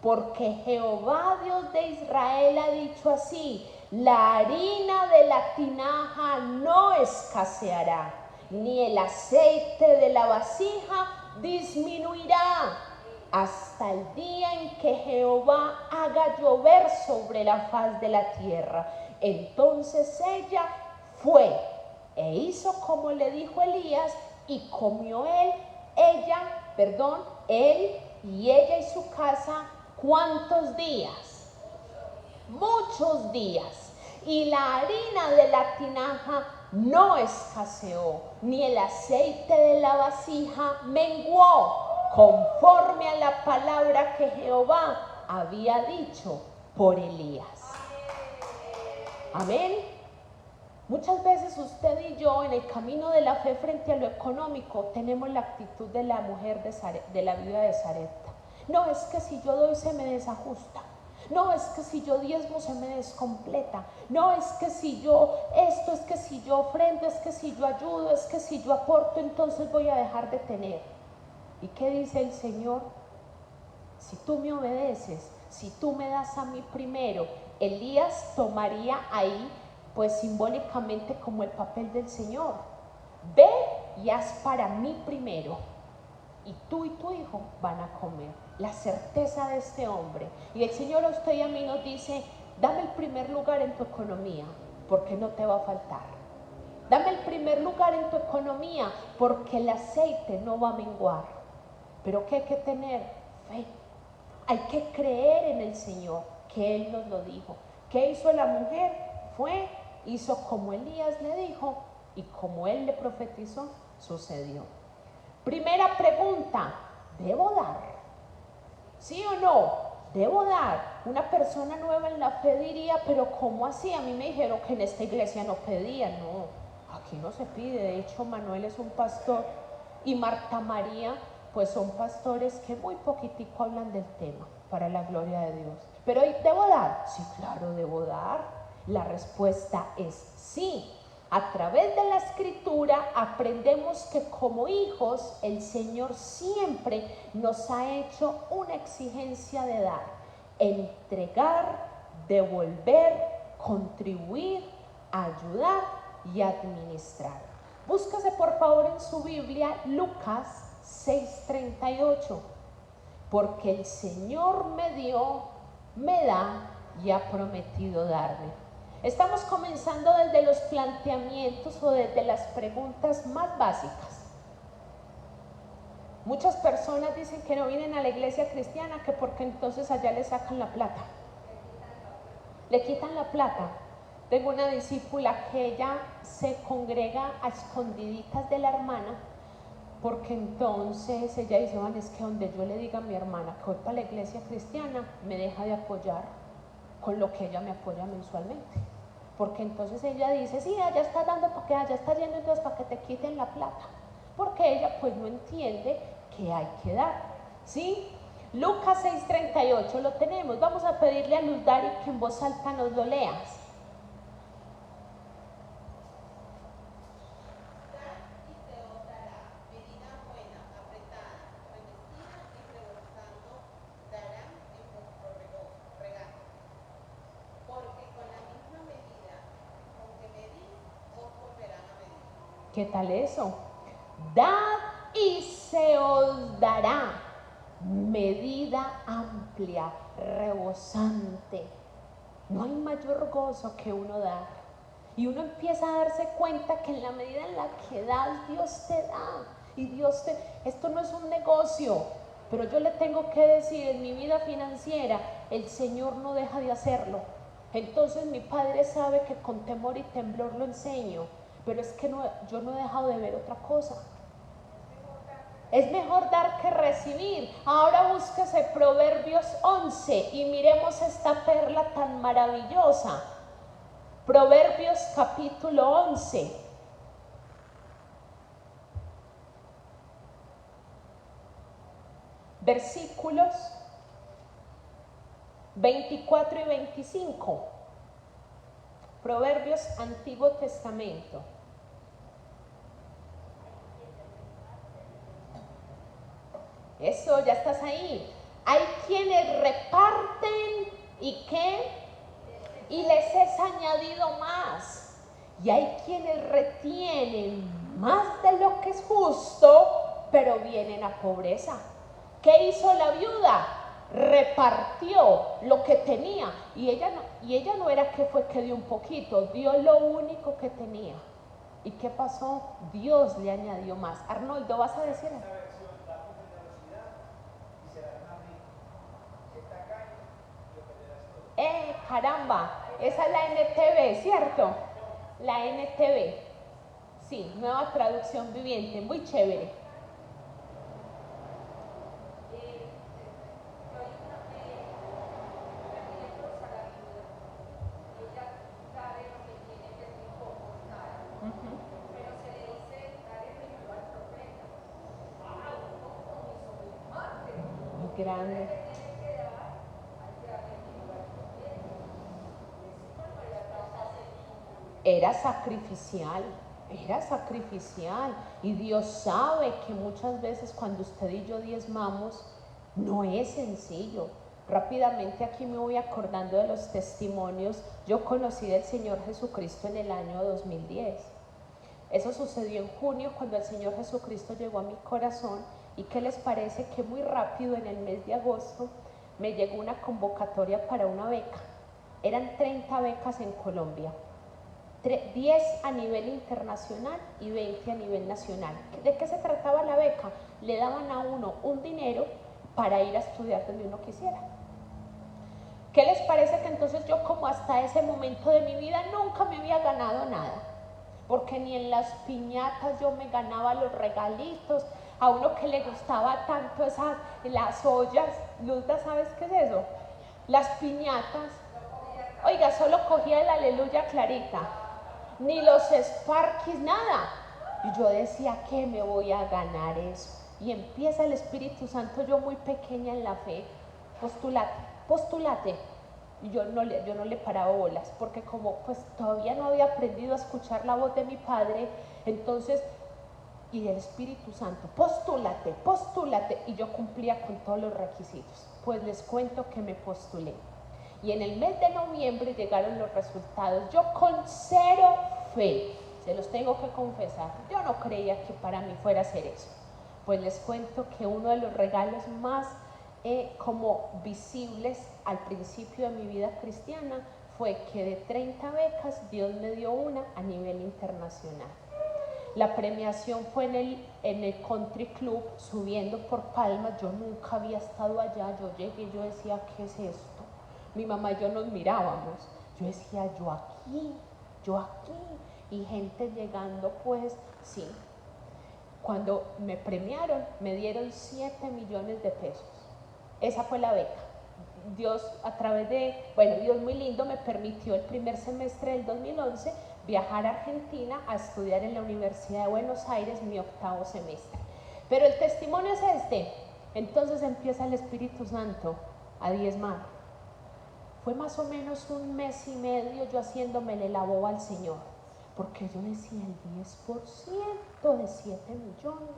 Porque Jehová Dios de Israel ha dicho así: la harina de la tinaja no escaseará, ni el aceite de la vasija disminuirá, hasta el día en que Jehová haga llover sobre la faz de la tierra. Entonces ella fue e hizo como le dijo Elías, y comió él y ella y su casa. ¿Cuántos días? Muchos días. Y la harina de la tinaja no escaseó, ni el aceite de la vasija menguó, conforme a la palabra que Jehová había dicho por Elías. Amén. Muchas veces usted y yo, en el camino de la fe frente a lo económico, tenemos la actitud de la mujer de la viuda de Sarepta. No, es que si yo doy se me desajusta. No, es que si yo diezmo se me descompleta. No, es que si yo esto, es que si yo ofrendo, es que si yo ayudo, es que si yo aporto, entonces voy a dejar de tener. ¿Y qué dice el Señor? Si tú me obedeces, si tú me das a mí primero. Elías tomaría ahí, pues simbólicamente, como el papel del Señor. Ve y haz para mí primero, y tú y tu hijo van a comer. La certeza de este hombre. Y el Señor a usted y a mí nos dice: dame el primer lugar en tu economía, porque no te va a faltar. Dame el primer lugar en tu economía, porque el aceite no va a menguar. Pero ¿qué hay que tener? Fe. Hay que creer en el Señor, que Él nos lo dijo. ¿Qué hizo la mujer? Hizo como Elías le dijo, y como él le profetizó, sucedió. Primera pregunta: ¿debo dar? ¿Sí o no? ¿Debo dar? Una persona nueva en la fe diría: pero ¿cómo así? A mí me dijeron que en esta iglesia no pedían. No, aquí no se pide. De hecho, Manuel es un pastor y Marta María, pues son pastores que muy poquitico hablan del tema, para la gloria de Dios. Pero ¿debo dar? Sí, claro, debo dar. La respuesta es sí. A través de la Escritura aprendemos que como hijos el Señor siempre nos ha hecho una exigencia de dar, entregar, devolver, contribuir, ayudar y administrar. Búscase por favor en su Biblia Lucas 6:38. Porque el Señor me dio, me da y ha prometido darme. Estamos comenzando desde los planteamientos o desde las preguntas más básicas. Muchas personas dicen que no vienen a la iglesia cristiana, que porque entonces allá le sacan la plata. Le quitan la plata. Tengo una discípula que ella se congrega a escondiditas de la hermana, porque entonces ella dice, bueno, es que donde yo le diga a mi hermana que voy para la iglesia cristiana, me deja de apoyar con lo que ella me apoya mensualmente. Porque entonces ella dice, sí, allá está dando, porque allá está yendo, entonces para que te quiten la plata. Porque ella pues no entiende que hay que dar, ¿sí? Lucas 6:38 lo tenemos. Vamos a pedirle a Luz Dari que en voz alta nos lo leas. ¿Qué tal eso? Dad y se os dará, medida amplia, rebosante. No hay mayor gozo que uno dar. Y uno empieza a darse cuenta que en la medida en la que das, Dios te da. Y Dios te... Esto no es un negocio, pero yo le tengo que decir, en mi vida financiera, el Señor no deja de hacerlo. Entonces mi padre sabe que con temor y temblor lo enseño. Pero es que no, yo no he dejado de ver otra cosa. Es mejor dar que recibir. Ahora búsquese Proverbios 11 y miremos esta perla tan maravillosa. Proverbios capítulo 11. Versículos 24 y 25. Proverbios Antiguo Testamento. Eso, ya estás ahí. Hay quienes reparten y ¿qué? Y les es añadido más. Y hay quienes retienen más de lo que es justo, pero vienen a pobreza. ¿Qué hizo la viuda? Repartió lo que tenía. Y ella no era que fue que dio un poquito, dio lo único que tenía. ¿Y qué pasó? Dios le añadió más. Arnoldo, ¿vas a decir? Caramba, esa es la NTV, ¿cierto? La NTV, sí, nueva traducción viviente, muy chévere. Muy grande. Era sacrificial, y Dios sabe que muchas veces cuando usted y yo diezmamos no es sencillo. Rápidamente aquí me voy acordando de los testimonios. Yo conocí del Señor Jesucristo en el año 2010. Eso sucedió en junio cuando el Señor Jesucristo llegó a mi corazón. ¿Y qué les parece que muy rápido en el mes de agosto me llegó una convocatoria para una beca? Eran 30 becas en Colombia. 10 a nivel internacional y 20 a nivel nacional. ¿De qué se trataba la beca? Le daban a uno un dinero para ir a estudiar donde uno quisiera. ¿Qué les parece que entonces yo, como hasta ese momento de mi vida nunca me había ganado nada? Porque ni en las piñatas yo me ganaba los regalitos. A uno que le gustaba tanto las ollas, Luzda, ¿sabes qué es eso? Las piñatas. Oiga, solo cogía el aleluya clarita. Ni los Sparkies, nada. Y yo decía, ¿qué me voy a ganar eso? Y empieza el Espíritu Santo, yo muy pequeña en la fe, postúlate. Y yo no le paraba bolas, porque como pues todavía no había aprendido a escuchar la voz de mi padre, entonces, y del Espíritu Santo, postúlate. Y yo cumplía con todos los requisitos. Pues les cuento que me postulé. Y en el mes de noviembre llegaron los resultados. Yo con cero fe, se los tengo que confesar, yo no creía que para mí fuera a hacer eso. Pues les cuento que uno de los regalos más como visibles al principio de mi vida cristiana fue que de 30 becas, Dios me dio una a nivel internacional. La premiación fue en el Country Club, subiendo por Palmas. Yo nunca había estado allá. Yo llegué y yo decía, ¿qué es esto? Mi mamá y yo nos mirábamos. Yo decía, yo aquí. Y gente llegando, pues, sí. Cuando me premiaron, me dieron 7 millones de pesos. Esa fue la beca. Dios, a través de, Dios muy lindo, me permitió el primer semestre del 2011 viajar a Argentina a estudiar en la Universidad de Buenos Aires mi 8º semestre. Pero el testimonio es este. Entonces empieza el Espíritu Santo a diezmar. Fue más o menos un mes y medio yo haciéndomele la boba al Señor, porque yo decía el 10% de 7 millones,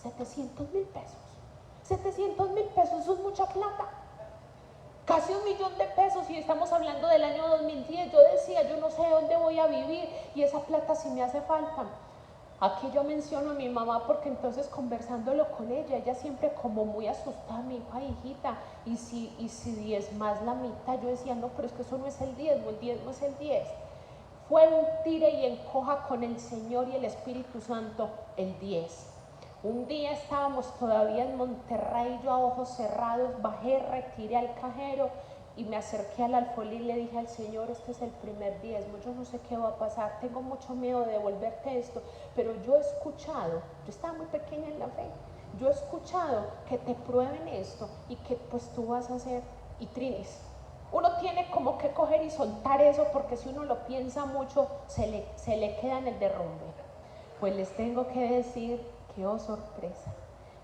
700.000 pesos. 700.000 pesos, eso es mucha plata. Casi 1 millón de pesos, y estamos hablando del año 2010. Yo decía, yo no sé dónde voy a vivir, y esa plata sí me hace falta. Aquí yo menciono a mi mamá porque entonces conversándolo con ella siempre como muy asustada, me dijo, ay, hijita, y si 10 más la mitad. Yo decía, no, pero es que eso no es el diezmo es el 10. Fue un tire y encoja con el Señor y el Espíritu Santo el 10. Un día estábamos todavía en Monterrey, yo a ojos cerrados bajé, retiré al cajero y me acerqué al alfolí y le dije al Señor, este es el primer diezmo, yo no sé qué va a pasar, tengo mucho miedo de devolverte esto, pero yo he escuchado, yo estaba muy pequeña en la fe, yo he escuchado que te prueben esto y que pues tú vas a hacer y trinis. Uno tiene como que coger y soltar eso, porque si uno lo piensa mucho se le queda en el derrumbe. Pues les tengo que decir que, oh sorpresa,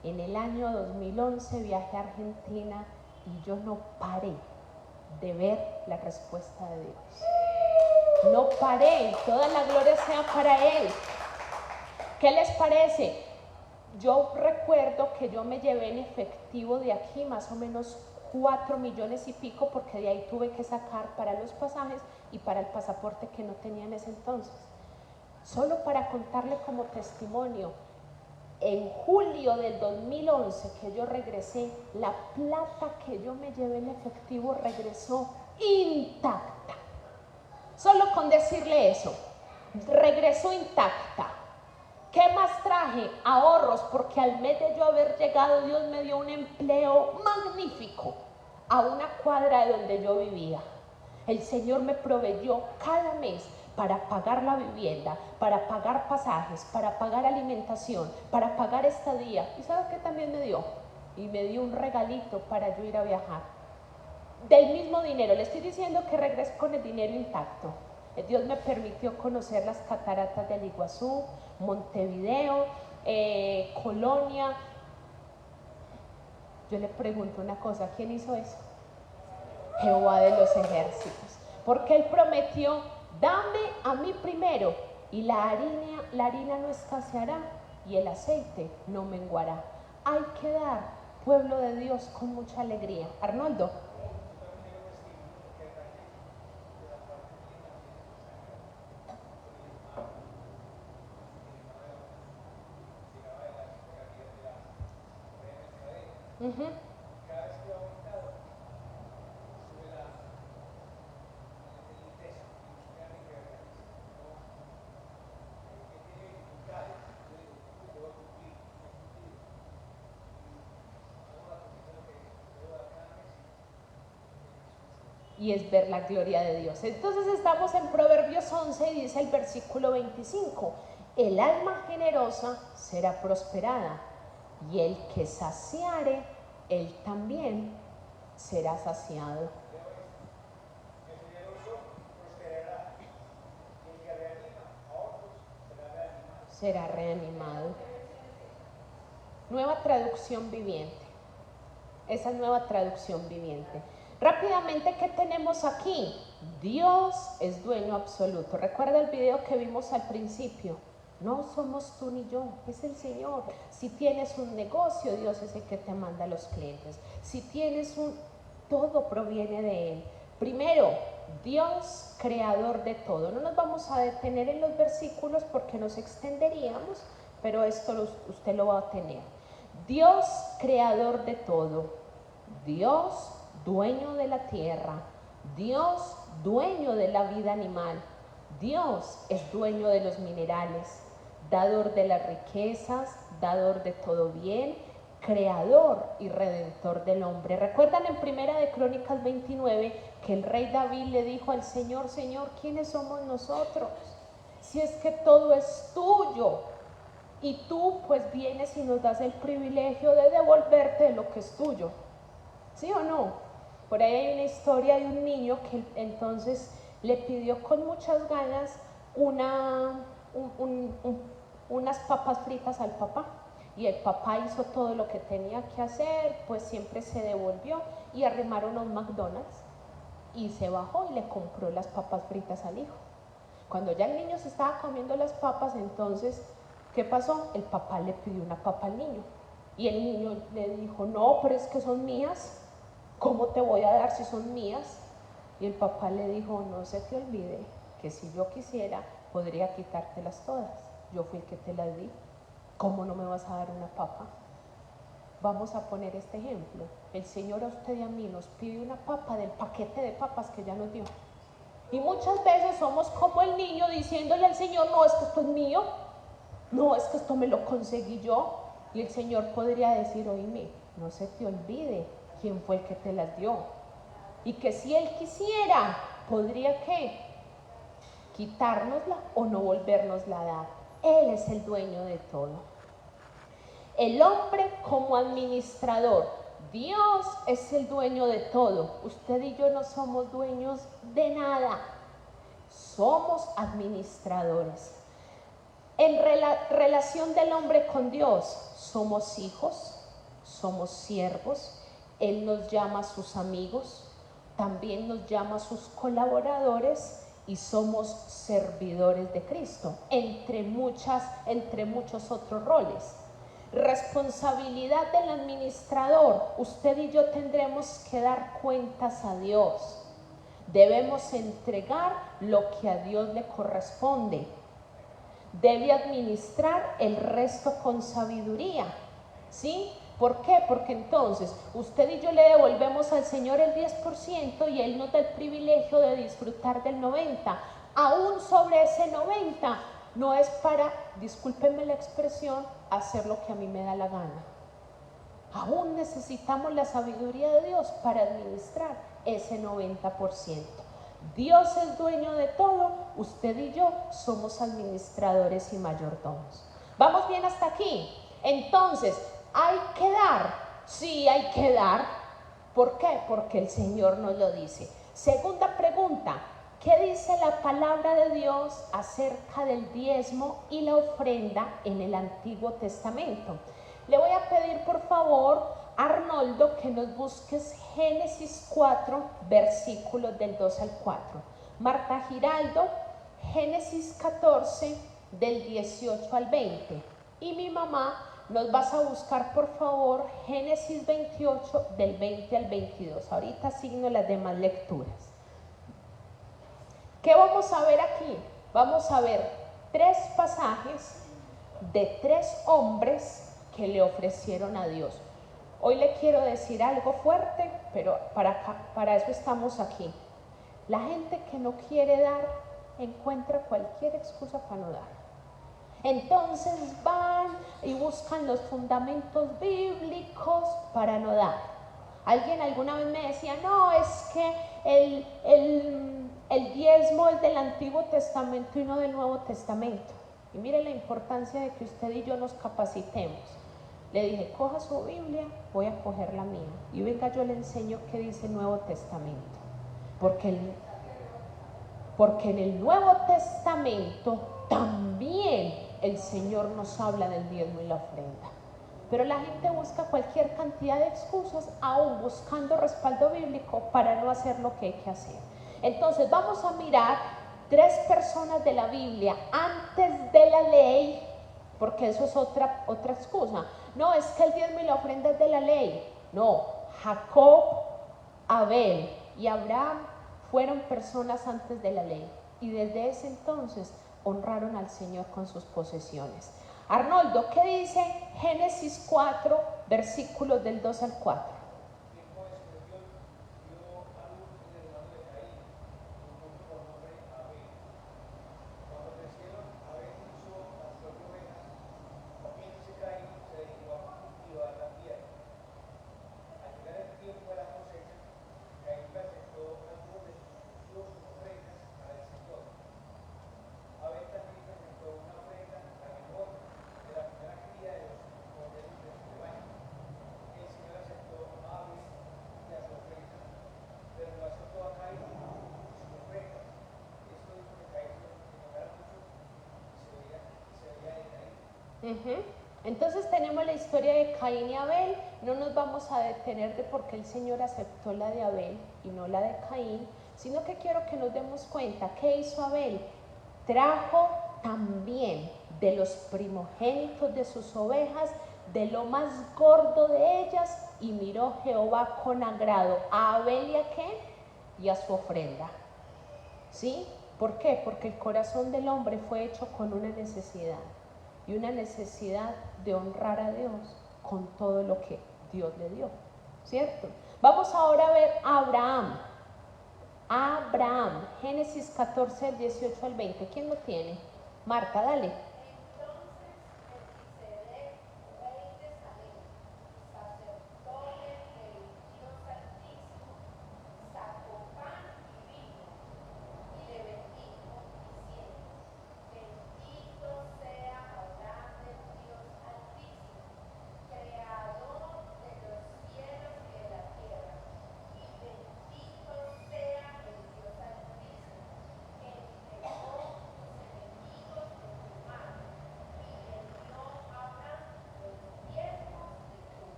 en el año 2011 viajé a Argentina y yo no paré de ver la respuesta de Dios. No paré, toda la gloria sea para Él. ¿Qué les parece? Yo recuerdo que yo me llevé en efectivo de aquí más o menos 4 millones y pico, porque de ahí tuve que sacar para los pasajes y para el pasaporte que no tenía en ese entonces. Solo para contarle como testimonio, en julio del 2011 que yo regresé, la plata que yo me llevé en efectivo regresó intacta. Solo con decirle eso, regresó intacta. ¿Qué más traje? Ahorros, porque al mes de yo haber llegado, Dios me dio un empleo magnífico a una cuadra de donde yo vivía. El Señor me proveyó cada mes para pagar la vivienda, para pagar pasajes, para pagar alimentación, para pagar estadía. ¿Y sabe qué también me dio? Y me dio un regalito para yo ir a viajar. Del mismo dinero, le estoy diciendo que regresé con el dinero intacto. Dios me permitió conocer las cataratas del Iguazú, Montevideo, Colonia. Yo le pregunto una cosa, ¿quién hizo eso? Jehová de los ejércitos. Porque Él prometió, dame a mí primero, y la harina no escaseará y el aceite no menguará. Hay que dar, pueblo de Dios, con mucha alegría. Arnoldo. Y es ver la gloria de Dios. Entonces estamos en Proverbios 11 y dice el versículo 25, el alma generosa será prosperada, y el que saciare, él también será saciado. El generoso prosperará, y el que reanima a otros será reanimado. Nueva traducción viviente. Esa nueva traducción viviente. Rápidamente, ¿qué tenemos aquí? Dios es dueño absoluto. Recuerda el video que vimos al principio. No somos tú ni yo, es el Señor. Si tienes un negocio, Dios es el que te manda a los clientes. Si tienes todo proviene de Él. Primero, Dios, creador de todo. No nos vamos a detener en los versículos porque nos extenderíamos, pero esto usted lo va a tener. Dios, creador de todo. Dios, dueño de la tierra. Dios, dueño de la vida animal. Dios es dueño de los minerales, dador de las riquezas, dador de todo bien, creador y redentor del hombre. ¿Recuerdan en Primera de Crónicas 29 que el rey David le dijo al Señor: Señor, ¿quiénes somos nosotros? Si es que todo es tuyo, y tú pues vienes y nos das el privilegio de devolverte lo que es tuyo. ¿Sí o no? Por ahí hay una historia de un niño que entonces le pidió con muchas ganas unas papas fritas al papá. Y el papá hizo todo lo que tenía que hacer, pues siempre se devolvió y arrimaron a un McDonald's y se bajó y le compró las papas fritas al hijo. Cuando ya el niño se estaba comiendo las papas, entonces, ¿qué pasó? El papá le pidió una papa al niño y el niño le dijo: no, pero es que son mías, ¿cómo te voy a dar si son mías? Y el papá le dijo: no se te olvide que si yo quisiera, podría quitártelas todas. Yo fui el que te las di. ¿Cómo no me vas a dar una papa? Vamos a poner este ejemplo. El Señor a usted y a mí nos pide una papa del paquete de papas que ya nos dio. Y muchas veces somos como el niño diciéndole al Señor: no, es que esto es mío. No, es que esto me lo conseguí yo. Y el Señor podría decir: oíme, no se te olvide quién fue el que te las dio. Y que si Él quisiera, podría ¿qué? Quitárnosla o no volvernosla a dar. Él es el dueño de todo. El hombre como administrador. Dios es el dueño de todo. Usted y yo no somos dueños de nada. Somos administradores. En relación del hombre con Dios, somos hijos, somos siervos. Él nos llama a sus amigos, también nos llama a sus colaboradores y somos servidores de Cristo, entre muchos otros roles. Responsabilidad del administrador. Usted y yo tendremos que dar cuentas a Dios. Debemos entregar lo que a Dios le corresponde. Debe administrar el resto con sabiduría. ¿Sí? ¿Por qué? Porque entonces usted y yo le devolvemos al Señor el 10% y Él nos da el privilegio de disfrutar del 90%. Aún sobre ese 90% no es para, discúlpenme la expresión, hacer lo que a mí me da la gana. Aún necesitamos la sabiduría de Dios para administrar ese 90%. Dios es dueño de todo, usted y yo somos administradores y mayordomos. ¿Vamos bien hasta aquí? Entonces, ¿hay que dar? Sí, hay que dar. ¿Por qué? Porque el Señor nos lo dice. Segunda pregunta: ¿qué dice la palabra de Dios acerca del diezmo y la ofrenda en el Antiguo Testamento? Le voy a pedir por favor a Arnoldo que nos busques Génesis 4, versículos del 2 al 4. Marta Giraldo, Génesis 14, del 18 al 20. Y mi mamá, nos vas a buscar por favor Génesis 28, del 20 al 22. Ahorita asigno las demás lecturas. ¿Qué vamos a ver aquí? Vamos a ver 3 pasajes de 3 hombres que le ofrecieron a Dios. Hoy le quiero decir algo fuerte, pero para eso estamos aquí. La gente que no quiere dar encuentra cualquier excusa para no dar. Entonces van y buscan los fundamentos bíblicos para no dar. Alguien alguna vez me decía: no, es que el diezmo es del Antiguo Testamento y no del Nuevo Testamento. Y mire la importancia de que usted y yo nos capacitemos. Le dije: coja su Biblia, voy a coger la mía y venga, yo le enseño qué dice el Nuevo Testamento. Porque en el Nuevo Testamento también el Señor nos habla del diezmo y la ofrenda. Pero la gente busca cualquier cantidad de excusas, aún buscando respaldo bíblico, para no hacer lo que hay que hacer. Entonces vamos a mirar 3 personas de la Biblia antes de la ley, porque eso es otra excusa. No, es que el diezmo y la ofrenda es de la ley. No, Jacob, Abel y Abraham fueron personas antes de la ley y desde ese entonces honraron al Señor con sus posesiones. Arnoldo, ¿qué dice Génesis 4, versículos del 2 al 4? Ujú. Entonces tenemos la historia de Caín y Abel. No nos vamos a detener de por qué el Señor aceptó la de Abel y no la de Caín, sino que quiero que nos demos cuenta qué hizo Abel. Trajo también de los primogénitos de sus ovejas, de lo más gordo de ellas, y miró Jehová con agrado a Abel y a qué, y a su ofrenda. ¿Sí? ¿Por qué? Porque el corazón del hombre fue hecho con una necesidad, y una necesidad de honrar a Dios con todo lo que Dios le dio, ¿cierto? Vamos ahora a ver a Abraham. Abraham, Génesis 14, del 18 al 20. ¿Quién lo tiene? Marta, dale.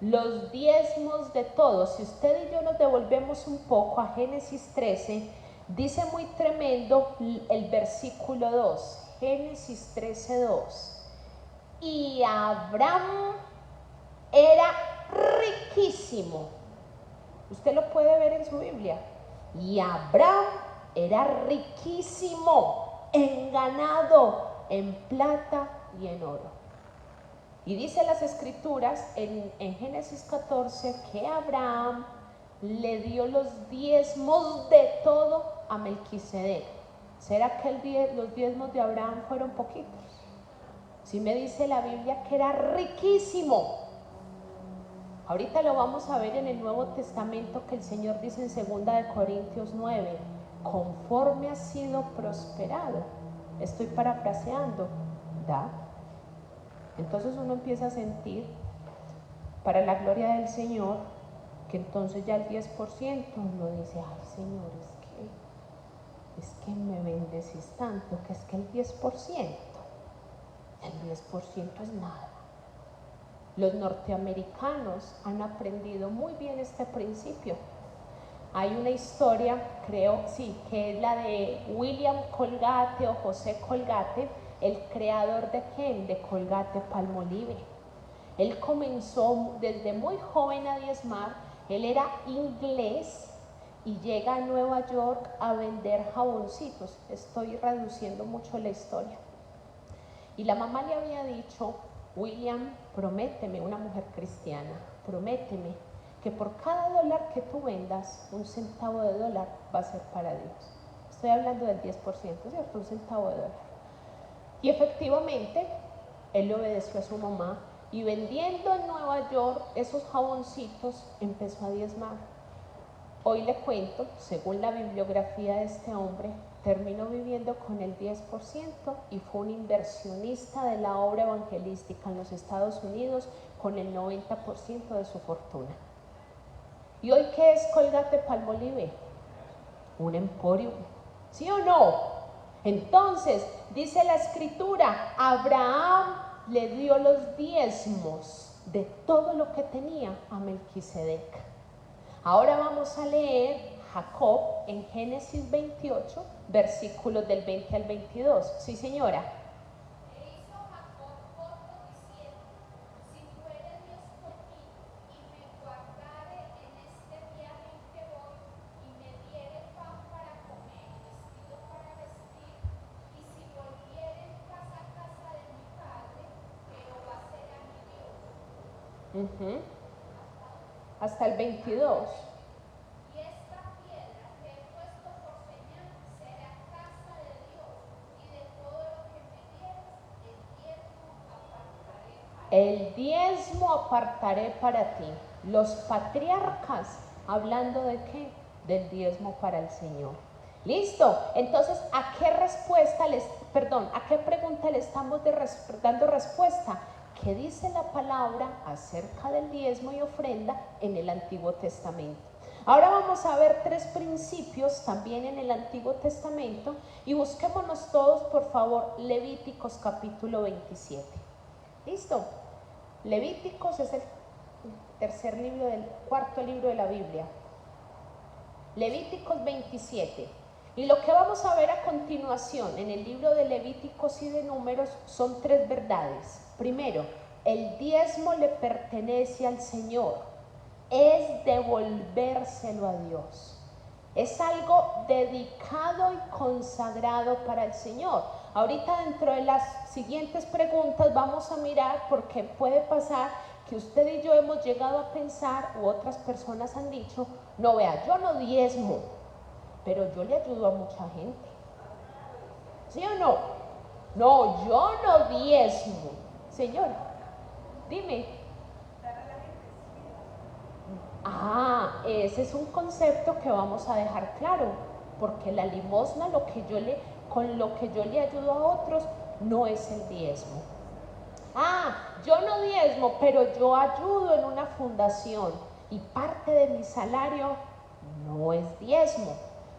Los diezmos de todos. Si usted y yo nos devolvemos un poco a Génesis 13, dice muy tremendo el versículo 2. Génesis 13, 2. Y Abraham era riquísimo. Usted lo puede ver en su Biblia. Y Abraham era riquísimo en ganado, en plata y en oro. Y dice las escrituras en Génesis 14 que Abraham le dio los diezmos de todo a Melquisedec. ¿Será que los diezmos de Abraham fueron poquitos? Sí me dice la Biblia que era riquísimo. Ahorita lo vamos a ver en el Nuevo Testamento, que el Señor dice en 2 de Corintios 9, conforme ha sido prosperado. Estoy parafraseando, ¿da? Entonces uno empieza a sentir, para la gloria del Señor, que entonces ya el 10% uno dice, ay Señor, es que me bendecís tanto, que es que el 10% es nada. Los norteamericanos han aprendido muy bien este principio. Hay una historia, creo, sí, que es la de William Colgate o José Colgate, el creador de ¿qué? De Colgate Palmolive. Él comenzó desde muy joven a diezmar. Él era inglés y llega a Nueva York a vender jaboncitos. Estoy reduciendo mucho la historia. Y la mamá le había dicho, William, prométeme, una mujer cristiana, prométeme que por cada dólar que tú vendas, un centavo de dólar va a ser para Dios. Estoy hablando del 10%, ¿cierto? Un centavo de dólar. Y efectivamente, él le obedeció a su mamá y vendiendo en Nueva York esos jaboncitos, empezó a diezmar. Hoy le cuento, según la bibliografía de este hombre, terminó viviendo con el 10% y fue un inversionista de la obra evangelística en los Estados Unidos con el 90% de su fortuna. ¿Y hoy qué es Colgate Palmolive? Un emporio, ¿sí o no? Entonces, dice la escritura, Abraham le dio los diezmos de todo lo que tenía a Melquisedec. Ahora vamos a leer Jacob en Génesis 28, versículos del 20 al 22. Sí, señora. Hasta el 22. Y esta piedra que he puesto por señal será casa de Dios, y de todo lo que me dieres, el diezmo apartaré para ti. Los patriarcas, hablando de qué? Del diezmo para el Señor. ¿Listo? Entonces, ¿a qué pregunta le estamos dando respuesta? ¿Qué dice la palabra acerca del diezmo y ofrenda en el Antiguo Testamento? Ahora vamos a ver 3 principios también en el Antiguo Testamento y busquémonos todos, por favor, Levíticos capítulo 27. ¿Listo? Levíticos es el cuarto libro de la Biblia. Levíticos 27. Y lo que vamos a ver a continuación en el libro de Levíticos y de Números son 3 verdades. Primero, el diezmo le pertenece al Señor, es devolvérselo a Dios. Es algo dedicado y consagrado para el Señor. Ahorita dentro de las siguientes preguntas vamos a mirar, porque puede pasar que usted y yo hemos llegado a pensar, u otras personas han dicho, no, vea, yo no diezmo, pero yo le ayudo a mucha gente. ¿Sí o no? No, yo no diezmo. Señora, dime. Ese es un concepto que vamos a dejar claro, porque la limosna, con lo que yo le ayudo a otros, no es el diezmo. Yo no diezmo, pero yo ayudo en una fundación y parte de mi salario no es diezmo,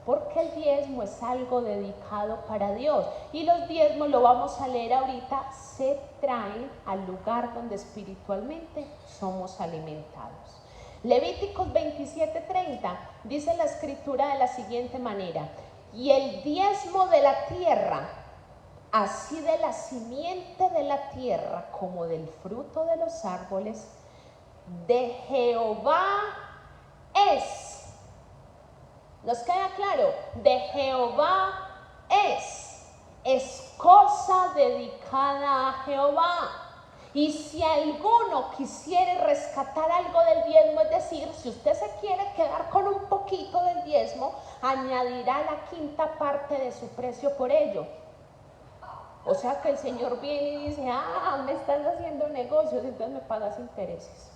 porque el diezmo es algo dedicado para Dios, y los diezmos, lo vamos a leer ahorita, se traen al lugar donde espiritualmente somos alimentados. Levíticos 27:30 dice la escritura de la siguiente manera: y el diezmo de la tierra, así de la simiente de la tierra como del fruto de los árboles, de Jehová es. ¿Nos queda claro? De Jehová es cosa dedicada a Jehová. Y si alguno quisiere rescatar algo del diezmo, es decir, si usted se quiere quedar con un poquito del diezmo, añadirá la quinta parte de su precio por ello. O sea que el Señor viene y dice, me estás haciendo negocios, entonces me pagas intereses.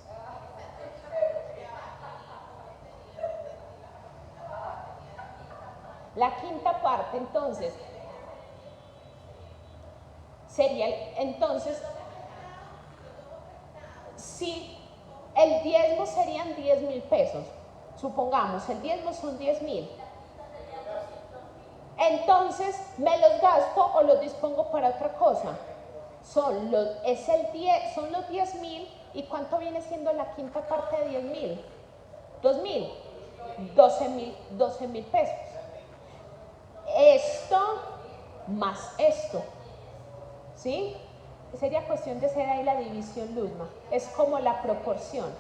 La quinta parte, entonces, sería, si el diezmo serían 10,000 pesos, supongamos, el diezmo son 10,000. Entonces, ¿me los gasto o los dispongo para otra cosa? Son los 10,000, ¿y cuánto viene siendo la quinta parte de 10,000? 2,000, 12,000 pesos. Esto más esto, ¿sí? Sería cuestión de hacer ahí la división, Luzma. Es como la proporción.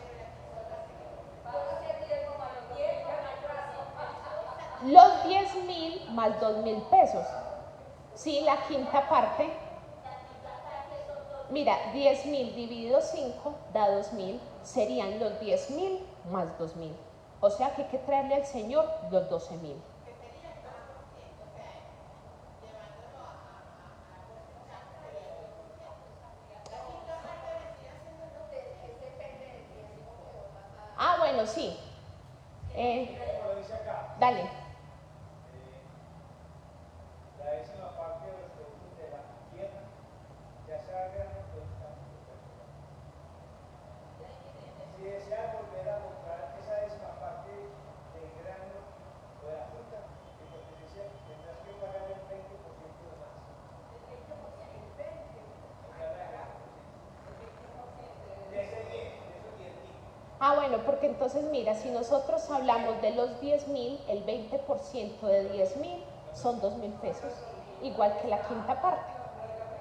Los 10,000 más 2,000 pesos. Sí, la quinta parte. Mira, 10,000 dividido 5 da 2,000. Serían los 10,000 más 2,000. O sea que hay que traerle al Señor los 12,000. Bueno, sí. Dale. La décima parte de los productos de la tierra, ya sea grano o si desea volver a comprar esa décima parte del grano o de la fruta que pertenece, tendrás que pagar el 20% de más. ¿El 20%? De ese 10, de esos 10,000. Bueno, porque entonces mira, si nosotros hablamos de los 10,000, el 20% de 10,000 son 2,000 pesos, igual que la quinta parte,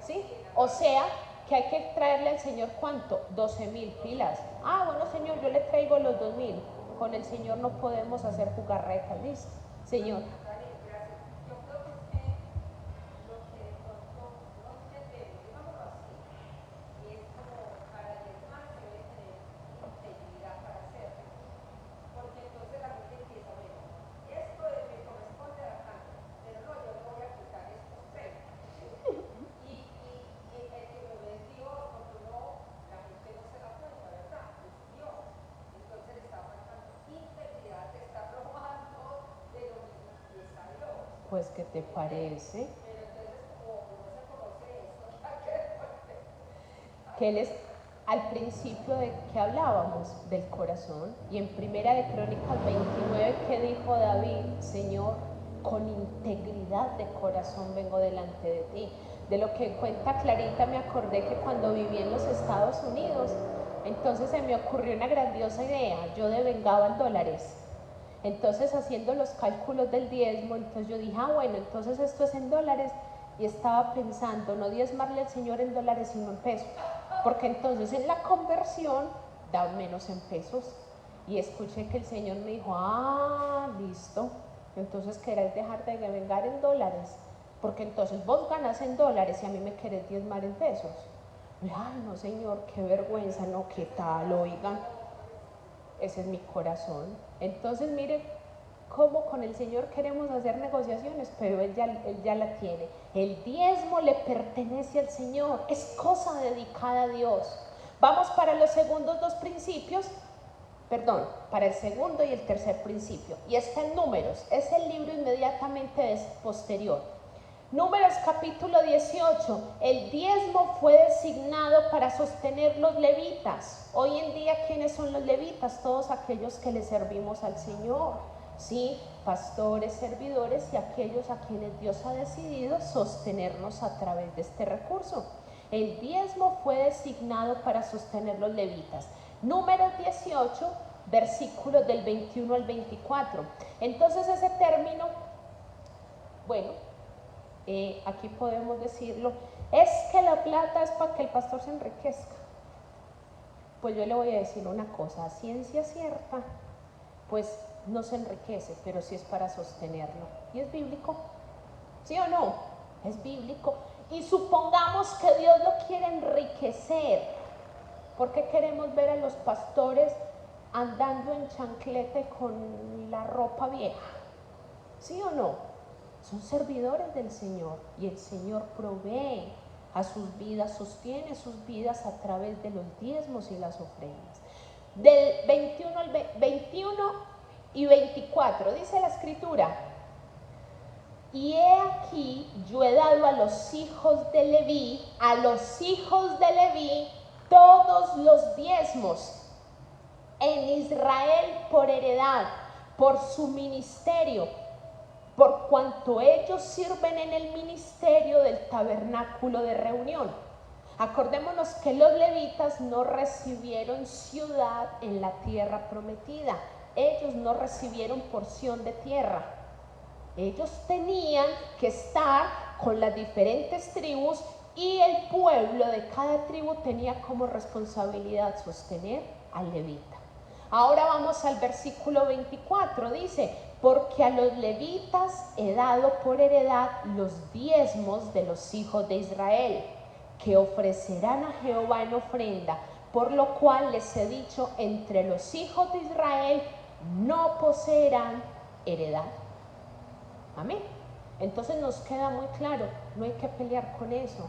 ¿sí? O sea, que hay que traerle al Señor, ¿cuánto? 12,000 pilas. Bueno, Señor, yo le traigo los 2,000. Con el Señor no podemos hacer jugarretas, ¿listo? Señor. Pues, ¿qué te parece? Que Él es, al principio de que hablábamos del corazón, y en Primera de Crónicas 29, que dijo David: Señor, con integridad de corazón vengo delante de ti. de lo que cuenta Clarita, me acordé que cuando viví en los Estados Unidos, entonces se me ocurrió una grandiosa idea. Yo devengaba en dólares. Entonces, haciendo los cálculos del diezmo, entonces yo dije, bueno, entonces esto es en dólares, y estaba pensando no diezmarle al Señor en dólares sino en pesos, porque entonces en la conversión da menos en pesos. Y escuché que el Señor me dijo, listo, entonces querés dejar de devengar en dólares, porque entonces vos ganas en dólares y a mí me querés diezmar en pesos. Ay, no, Señor, qué vergüenza, no, qué tal, oigan. Ese es mi corazón. Entonces mire cómo con el Señor queremos hacer negociaciones, pero Él ya la tiene. El diezmo le pertenece al Señor, es cosa dedicada a Dios. Vamos para los segundos dos principios, para el segundo y el tercer principio, y está en Números, es el libro inmediatamente posterior. Números capítulo 18, el diezmo fue designado para sostener los levitas. Hoy en día, ¿quiénes son los levitas? Todos aquellos que le servimos al Señor, ¿sí? Pastores, servidores y aquellos a quienes Dios ha decidido sostenernos a través de este recurso. El diezmo fue designado para sostener los levitas. Números 18, versículos del 21 al 24. Entonces ese término, aquí podemos decirlo, es que la plata es para que el pastor se enriquezca. Pues yo le voy a decir una cosa, a ciencia cierta, pues no se enriquece, pero sí es para sostenerlo. ¿Y es bíblico? ¿Sí o no? Es bíblico. Y supongamos que Dios lo quiere enriquecer. ¿Por qué queremos ver a los pastores andando en chanclete con la ropa vieja? ¿Sí o no? Son servidores del Señor y el Señor provee a sus vidas, sostiene sus vidas a través de los diezmos y las ofrendas. Del 21 y 24 dice la Escritura: y he aquí, yo he dado a los hijos de Leví, todos los diezmos en Israel por heredad, por su ministerio, por cuanto ellos sirven en el ministerio del tabernáculo de reunión. Acordémonos que los levitas no recibieron ciudad en la tierra prometida. Ellos no recibieron porción de tierra. Ellos tenían que estar con las diferentes tribus y el pueblo de cada tribu tenía como responsabilidad sostener al levita. Ahora vamos al versículo 24, dice: porque a los levitas he dado por heredad los diezmos de los hijos de Israel, que ofrecerán a Jehová en ofrenda, por lo cual les he dicho, entre los hijos de Israel no poseerán heredad. Amén. Entonces nos queda muy claro, no hay que pelear con eso.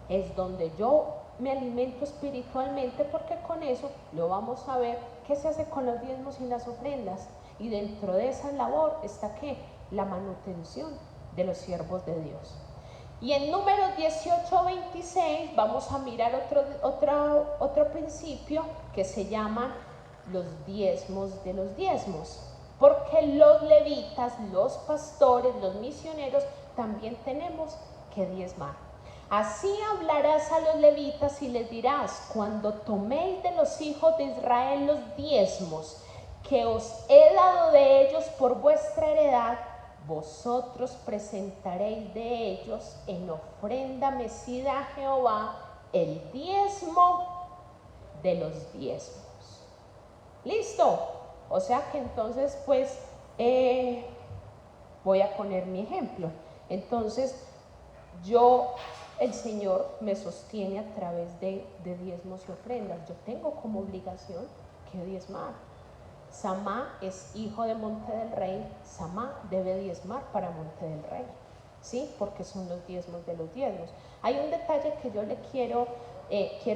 Es donde yo me alimento espiritualmente, porque con eso lo vamos a ver qué se hace con los diezmos y las ofrendas. Y dentro de esa labor está ¿qué? La manutención de los siervos de Dios. Y en Números 18-26 vamos a mirar otro principio que se llama los diezmos de los diezmos. Porque los levitas, los pastores, los misioneros también tenemos que diezmar. Así hablarás a los levitas y les dirás: cuando toméis de los hijos de Israel los diezmos que os he dado de ellos por vuestra heredad, vosotros presentaréis de ellos en ofrenda mecida a Jehová el diezmo de los diezmos. ¿Listo? O sea que entonces pues voy a poner mi ejemplo. Entonces el Señor me sostiene a través de diezmos y ofrendas. Yo tengo como obligación que diezmar. Samá es hijo de Monte del Rey. Samá debe diezmar para Monte del Rey, ¿sí? Porque son los diezmos de los diezmos. Hay un detalle que yo le quiero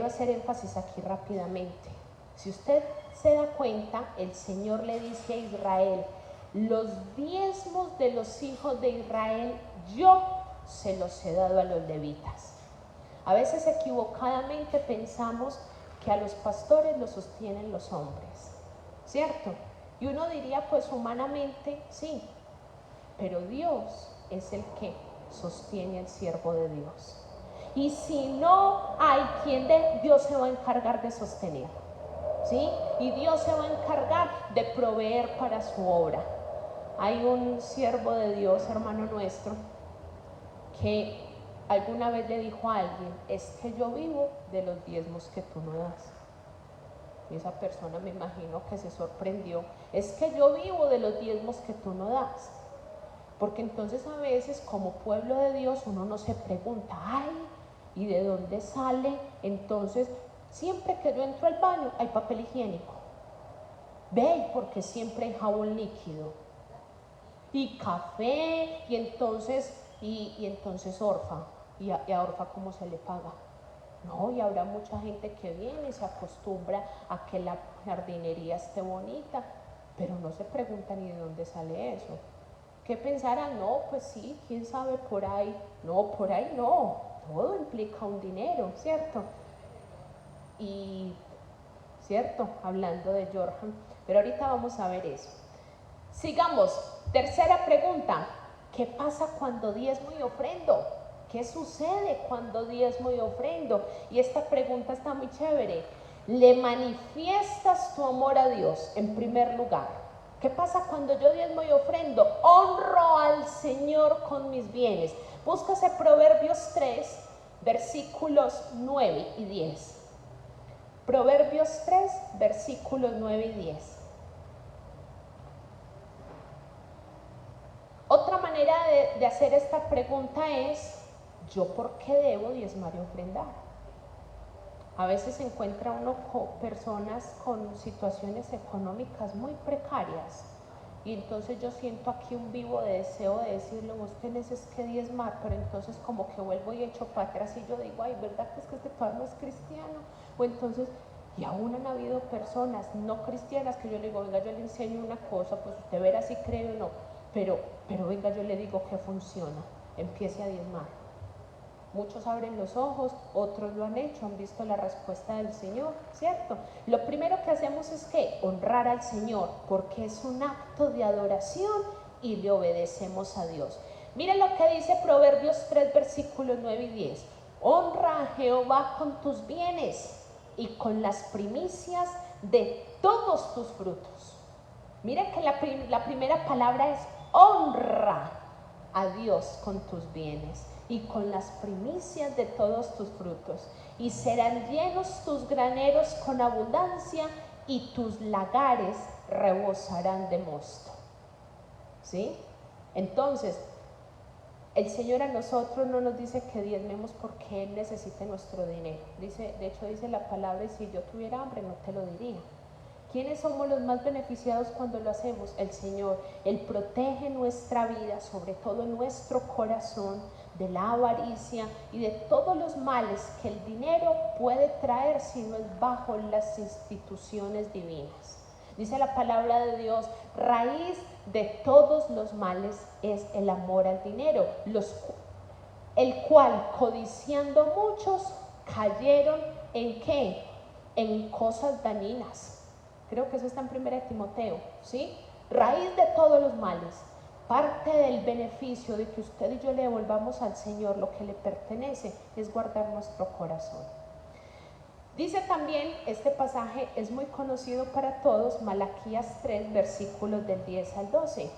hacer énfasis aquí rápidamente. Si usted se da cuenta, el Señor le dice a Israel: los diezmos de los hijos de Israel yo se los he dado a los levitas. A veces equivocadamente pensamos que a los pastores los sostienen los hombres, ¿cierto? Y uno diría, pues humanamente sí, pero Dios es el que sostiene al siervo de Dios. Y si no hay quien dé, Dios se va a encargar de sostener, ¿sí? Y Dios se va a encargar de proveer para su obra. Hay un siervo de Dios, hermano nuestro, que alguna vez le dijo a alguien: es que yo vivo de los diezmos que tú no das. Y esa persona, me imagino que se sorprendió: es que yo vivo de los diezmos que tú no das. Porque entonces a veces, como pueblo de Dios, uno no se pregunta: ay, ¿y de dónde sale? Entonces, siempre que yo entro al baño hay papel higiénico. Ve, porque siempre hay jabón líquido y café, y entonces Orfa. ¿Y a Orfa cómo se le paga? No, y habrá mucha gente que viene y se acostumbra a que la jardinería esté bonita, pero no se pregunta ni de dónde sale eso. ¿Qué pensarán? No, pues sí, quién sabe, por ahí. No, por ahí no. Todo implica un dinero, ¿cierto? Y, ¿cierto? Hablando de Jorge. Pero ahorita vamos a ver eso. Sigamos. Tercera pregunta. ¿Qué pasa cuando diezmo y ofrendo? ¿Qué sucede cuando diezmo y ofrendo? Y esta pregunta está muy chévere. ¿Le manifiestas tu amor a Dios en primer lugar? ¿Qué pasa cuando yo diezmo y ofrendo? Honro al Señor con mis bienes. Búscase Proverbios 3, versículos 9 y 10. Proverbios 3, versículos 9 y 10. Otra manera de hacer esta pregunta es: ¿yo por qué debo diezmar y ofrendar? A veces se encuentra uno con personas con situaciones económicas muy precarias, y entonces yo siento aquí un vivo deseo de decirle: vos tenés que diezmar, pero entonces como que vuelvo y echo para atrás y yo digo: ay, ¿verdad que es que este padre no es cristiano? O entonces, y aún han habido personas no cristianas que yo le digo: venga, yo le enseño una cosa, pues usted verá si cree o no, pero venga, yo le digo que funciona, empiece a diezmar. Muchos abren los ojos, otros lo han hecho, han visto la respuesta del Señor, ¿cierto? Lo primero que hacemos es que honrar al Señor, porque es un acto de adoración y le obedecemos a Dios. Miren lo que dice Proverbios 3, versículos 9 y 10. Honra a Jehová con tus bienes y con las primicias de todos tus frutos. Miren que la primera palabra es honra a Dios con tus bienes y con las primicias de todos tus frutos, y serán llenos tus graneros con abundancia, y tus lagares rebosarán de mosto. ¿Sí? Entonces, el Señor a nosotros no nos dice que diezmemos porque Él necesite nuestro dinero. De hecho dice la palabra: y si yo tuviera hambre no te lo diría. ¿Quiénes somos los más beneficiados cuando lo hacemos? El Señor. Él protege nuestra vida, sobre todo nuestro corazón, de la avaricia y de todos los males que el dinero puede traer si no es bajo las instituciones divinas. Dice la palabra de Dios: raíz de todos los males es el amor al dinero, el cual, codiciando muchos, cayeron ¿en qué? En cosas dañinas. Creo que eso está en 1 Timoteo, ¿sí? Raíz de todos los males. Parte del beneficio de que usted y yo le devolvamos al Señor lo que le pertenece es guardar nuestro corazón. Dice también, este pasaje es muy conocido para todos, Malaquías 3, versículos del 10 al 12.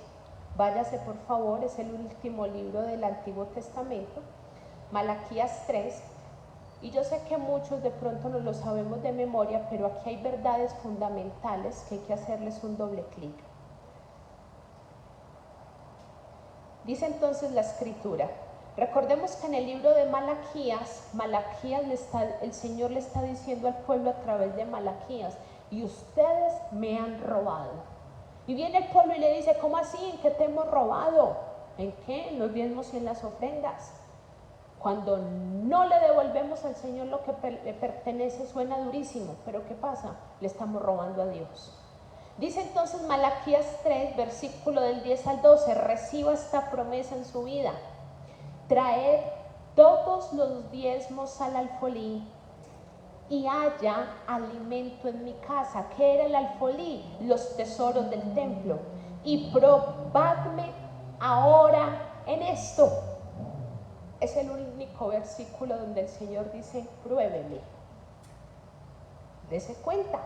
Váyase por favor, es el último libro del Antiguo Testamento, Malaquías 3. Y yo sé que muchos de pronto no lo sabemos de memoria, pero aquí hay verdades fundamentales que hay que hacerles un doble clic. Dice entonces la Escritura. Recordemos que en el libro de Malaquías, el Señor le está diciendo al pueblo a través de Malaquías: y ustedes me han robado. Y viene el pueblo y le dice: ¿cómo así? ¿En qué te hemos robado? ¿En qué? En los diezmos y en las ofrendas. Cuando no le devolvemos al Señor lo que le pertenece, suena durísimo, pero ¿qué pasa? Le estamos robando a Dios. Dice entonces Malaquías 3, versículo del 10 al 12, reciba esta promesa en su vida: traed todos los diezmos al alfolí y haya alimento en mi casa. ¿Qué era el alfolí? Los tesoros del templo. Y probadme ahora en esto. Es el único versículo donde el Señor dice, pruébeme. Dese cuenta.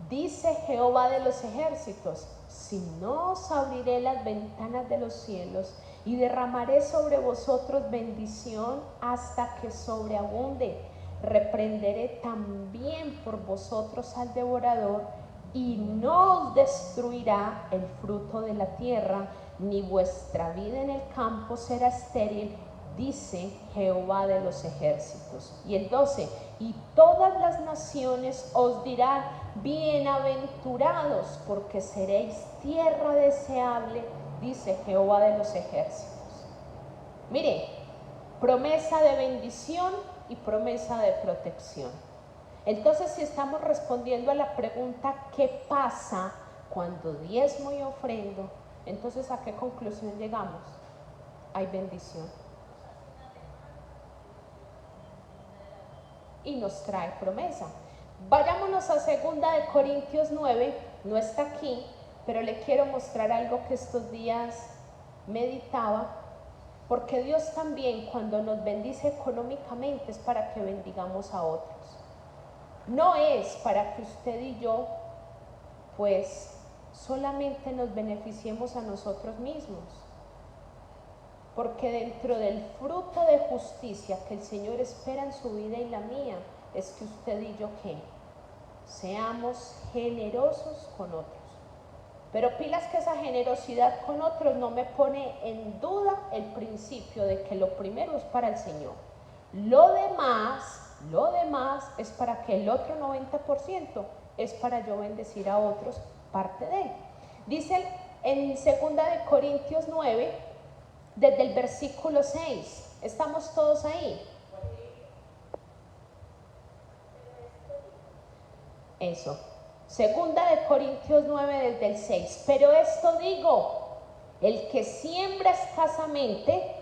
Dice Jehová de los ejércitos, si no os abriré las ventanas de los cielos y derramaré sobre vosotros bendición hasta que sobreabunde, reprenderé también por vosotros al devorador y no os destruirá el fruto de la tierra, ni vuestra vida en el campo será estéril, dice Jehová de los ejércitos. Y el 12, y todas las naciones os dirán, bienaventurados, porque seréis tierra deseable, dice Jehová de los ejércitos. Mire, promesa de bendición y promesa de protección. Entonces, si estamos respondiendo a la pregunta, ¿qué pasa cuando diezmo y ofrendo? Entonces, ¿a qué conclusión llegamos? Hay bendición. Y nos trae promesa. Vayámonos a 2 Corintios 9, no está aquí, pero le quiero mostrar algo que estos días meditaba, porque Dios también cuando nos bendice económicamente es para que bendigamos a otros. No es para que usted y yo pues solamente nos beneficiemos a nosotros mismos, porque dentro del fruto de justicia que el Señor espera en su vida y la mía, es que usted y yo ¿qué? Seamos generosos con otros. Pero pilas que esa generosidad con otros no me pone en duda el principio de que lo primero es para el Señor. Lo demás es para que el otro 90% es para yo bendecir a otros, parte de él. Dice en 2 Corintios 9, desde el versículo 6, ¿estamos todos ahí? Eso, 2 Corintios 9 desde el 6, pero esto digo, el que siembra escasamente,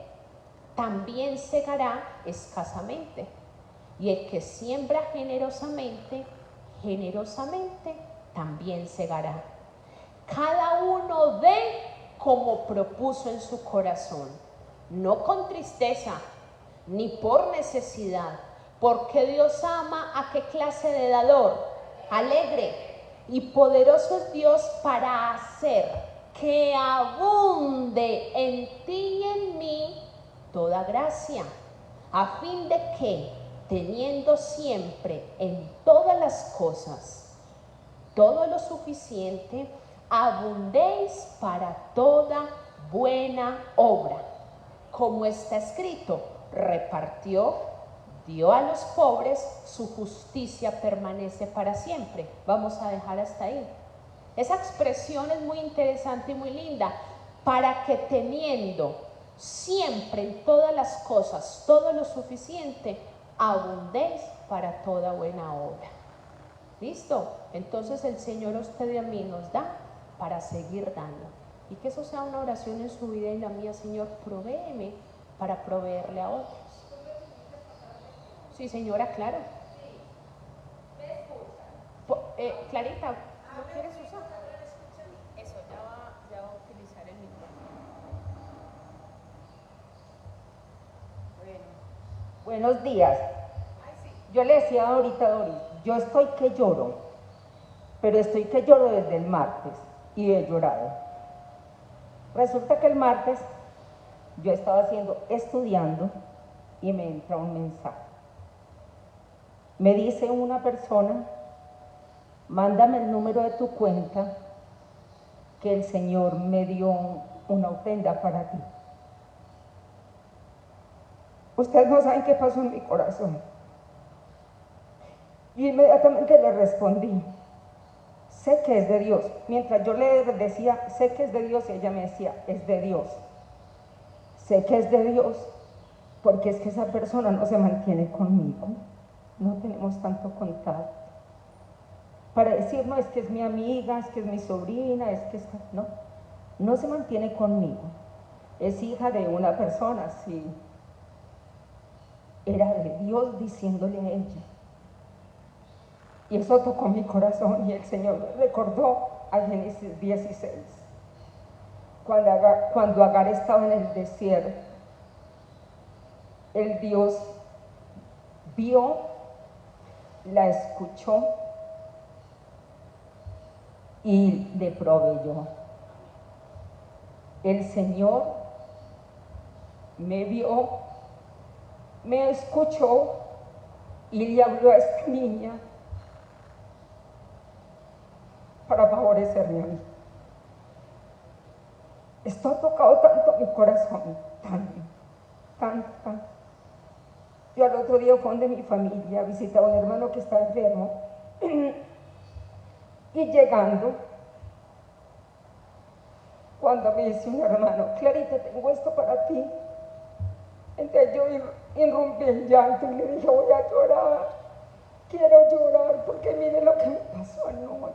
también segará escasamente, y el que siembra generosamente, generosamente también segará. Cada uno dé como propuso en su corazón, no con tristeza, ni por necesidad, porque Dios ama a qué clase de dador, alegre, y poderoso es Dios para hacer que abunde en ti y en mí toda gracia, a fin de que, teniendo siempre en todas las cosas todo lo suficiente, abundéis para toda buena obra. Como está escrito, repartió, dio a los pobres, su justicia permanece para siempre. Vamos a dejar hasta ahí. Esa expresión es muy interesante y muy linda, para que teniendo siempre en todas las cosas todo lo suficiente, abundéis para toda buena obra. ¿Listo? Entonces el Señor a usted y a mí nos da para seguir dando. Y que eso sea una oración en su vida y la mía, Señor, provéeme para proveerle a otros. Sí, señora, claro. Clarita, ¿no quieres usar? Eso, ya va a utilizar el micrófono. Buenos días. Yo le decía ahorita a Doris, yo estoy que lloro, pero estoy que lloro desde el martes y he llorado. Resulta que el martes yo estaba estudiando y me entra un mensaje. Me dice una persona, mándame el número de tu cuenta que el Señor me dio una ofrenda para ti. Ustedes no saben qué pasó en mi corazón. Y inmediatamente le respondí, sé que es de Dios. Mientras yo le decía, sé que es de Dios, ella me decía, es de Dios. Sé que es de Dios, porque es que esa persona no se mantiene conmigo. No tenemos tanto contacto. Para decir, no, es que es mi amiga, es que es mi sobrina, es que no, no se mantiene conmigo. Es hija de una persona, sí. Era de Dios diciéndole a ella. Y eso tocó mi corazón y el Señor me recordó a Génesis 16. Cuando Agar estaba en el desierto el Dios vio, la escuchó y le proveyó. El Señor me vio, me escuchó y le habló a esta niña para favorecerme a mí. Esto ha tocado tanto mi corazón, tanto. Yo al otro día fui donde mi familia, visitaba a un hermano que estaba enfermo, y llegando, cuando me dice un hermano, Clarita, tengo esto para ti. Entonces yo irrumpí en llanto y le dije, voy a llorar, quiero llorar porque mire lo que me pasó anoche.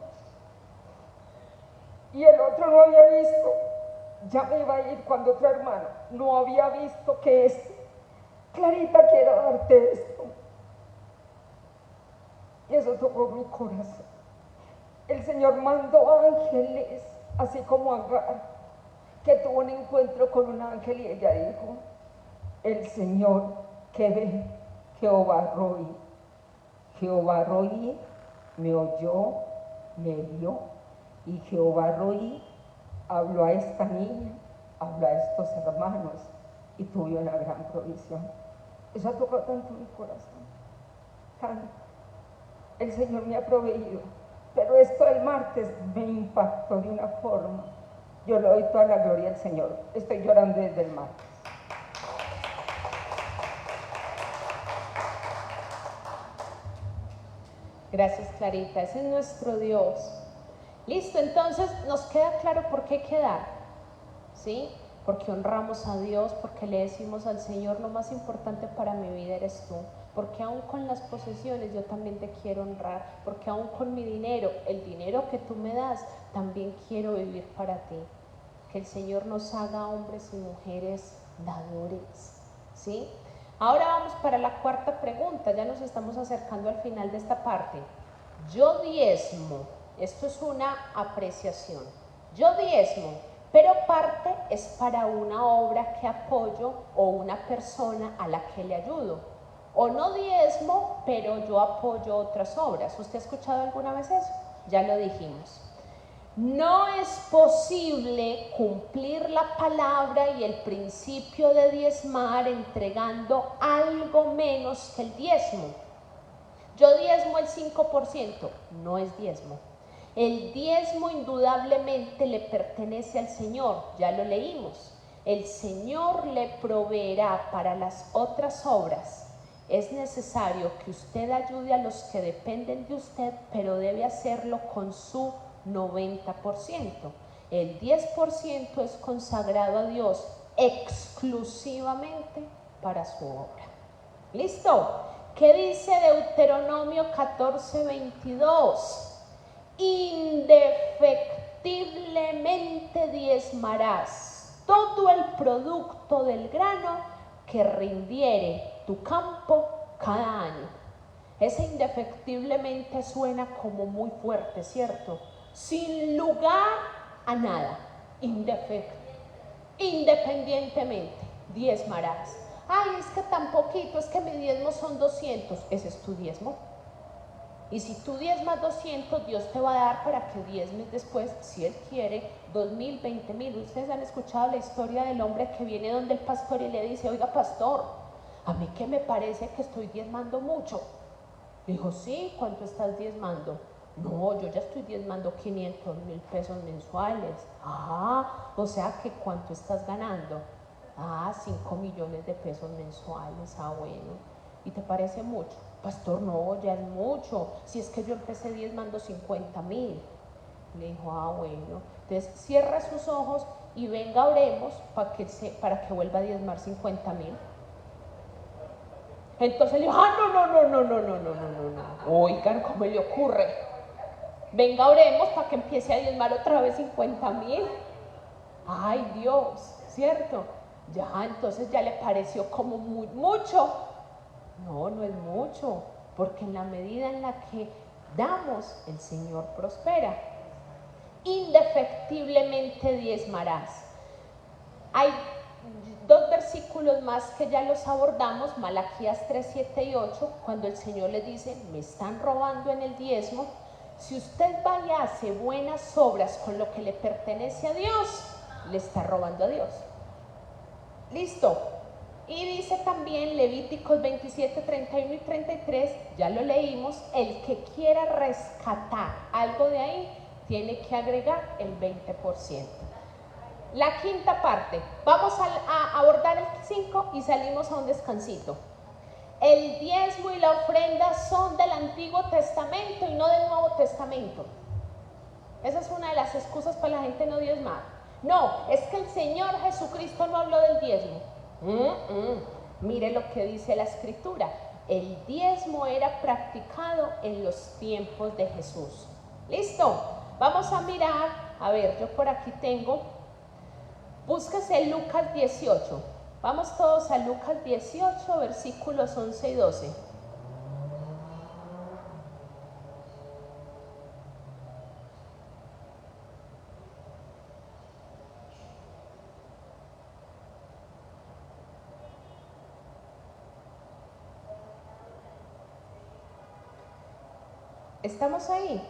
Y el otro no había visto, ya me iba a ir cuando otro hermano no había visto que Clarita, quiero darte esto. Y eso tocó mi corazón. El Señor mandó ángeles, así como Agar, que tuvo un encuentro con un ángel y ella dijo, el Señor que ve, Jehová Roí. Jehová Roí me oyó, me vio, y Jehová Roí habló a esta niña, habló a estos hermanos, y tuve una gran provisión. Eso ha tocado tanto mi corazón, tanto. El Señor me ha proveído, pero esto del martes me impactó de una forma. Yo le doy toda la gloria al Señor. Estoy llorando desde el martes. Gracias, Clarita. Ese es nuestro Dios. Listo, entonces nos queda claro por qué quedar, ¿sí? Porque honramos a Dios, porque le decimos al Señor, lo más importante para mi vida eres tú, porque aún con las posesiones yo también te quiero honrar, porque aún con mi dinero, el dinero que tú me das, también quiero vivir para ti. Que el Señor nos haga hombres y mujeres dadores, ¿sí? Ahora vamos para la cuarta pregunta, ya nos estamos acercando al final de esta parte. Yo diezmo, esto es una apreciación, yo diezmo, pero parte es para una obra que apoyo o una persona a la que le ayudo. O no diezmo, pero yo apoyo otras obras. ¿Usted ha escuchado alguna vez eso? Ya lo dijimos. No es posible cumplir la palabra y el principio de diezmar entregando algo menos que el diezmo. Yo diezmo el 5%, no es diezmo. El diezmo indudablemente le pertenece al Señor, ya lo leímos. El Señor le proveerá para las otras obras. Es necesario que usted ayude a los que dependen de usted, pero debe hacerlo con su 90%. El 10% es consagrado a Dios exclusivamente para su obra. ¿Listo? ¿Qué dice Deuteronomio 14:22? Indefectiblemente diezmarás todo el producto del grano que rindiere tu campo cada año. Ese indefectiblemente suena como muy fuerte, ¿cierto? Sin lugar a nada, independientemente, diezmarás. Ay, es que tan poquito, es que mi diezmo son 200, ese es tu diezmo. Y si tú diezmas 200, Dios te va a dar para que diezmes después, si Él quiere, 2,000, 20,000. Ustedes han escuchado la historia del hombre que viene donde el pastor y le dice, oiga pastor, a mí que me parece que estoy diezmando mucho. Dijo, sí, ¿cuánto estás diezmando? No, yo ya estoy diezmando 500,000 pesos mensuales. Ah, o sea que ¿cuánto estás ganando? Ah, 5 millones de pesos mensuales. Ah, bueno. ¿Y te parece mucho? Pastor, no, ya es mucho. Si es que yo empecé diezmando 50,000. Le dijo, ah, bueno. Entonces cierra sus ojos y venga, oremos para que vuelva a diezmar 50,000. Entonces le dijo, ah, no. Oigan, ¿cómo le ocurre? Venga, oremos para que empiece a diezmar otra vez 50,000. Ay, Dios, ¿cierto? Ya, entonces ya le pareció como mucho. No, no es mucho, porque en la medida en la que damos, el Señor prospera. Indefectiblemente diezmarás. dos versículos más que ya los abordamos, Malaquías 3, 7 y 8, cuando el Señor le dice, me están robando en el diezmo. Si usted va y hace buenas obras con lo que le pertenece a Dios, le está robando a Dios. Listo. Y dice también Levíticos 27, 31 y 33, ya lo leímos, el que quiera rescatar algo de ahí, tiene que agregar el 20%. La quinta parte, vamos a abordar el 5 y salimos a un descansito. El diezmo y la ofrenda son del Antiguo Testamento y no del Nuevo Testamento. Esa es una de las excusas para la gente no diezmar. No, es que el Señor Jesucristo no habló del diezmo. Mire lo que dice la Escritura. El diezmo era practicado en los tiempos de Jesús. ¿Listo? Vamos a mirar, a ver, yo por aquí tengo, búsquese Lucas 18. Vamos todos a Lucas 18, versículos 11 y 12. ¿Estamos ahí?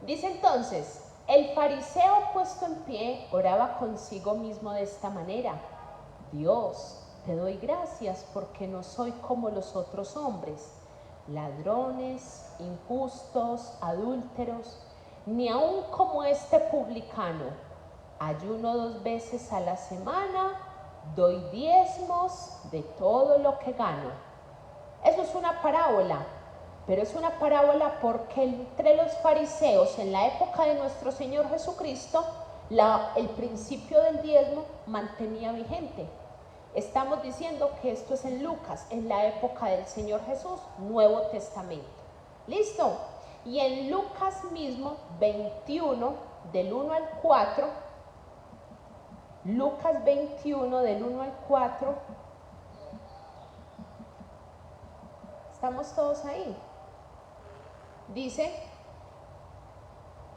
Dice entonces, el fariseo puesto en pie oraba consigo mismo de esta manera: Dios, te doy gracias porque no soy como los otros hombres, ladrones, injustos, adúlteros, ni aun como este publicano. Ayuno 2 veces a la semana, doy diezmos de todo lo que gano. Eso es una parábola. Pero es una parábola porque entre los fariseos en la época de nuestro Señor Jesucristo, el principio del diezmo mantenía vigente. Estamos diciendo que esto es en Lucas, en la época del Señor Jesús, Nuevo Testamento. ¿Listo? Y en Lucas mismo, 21, del 1 al 4, Lucas 21, del 1 al 4, ¿estamos todos ahí? Dice,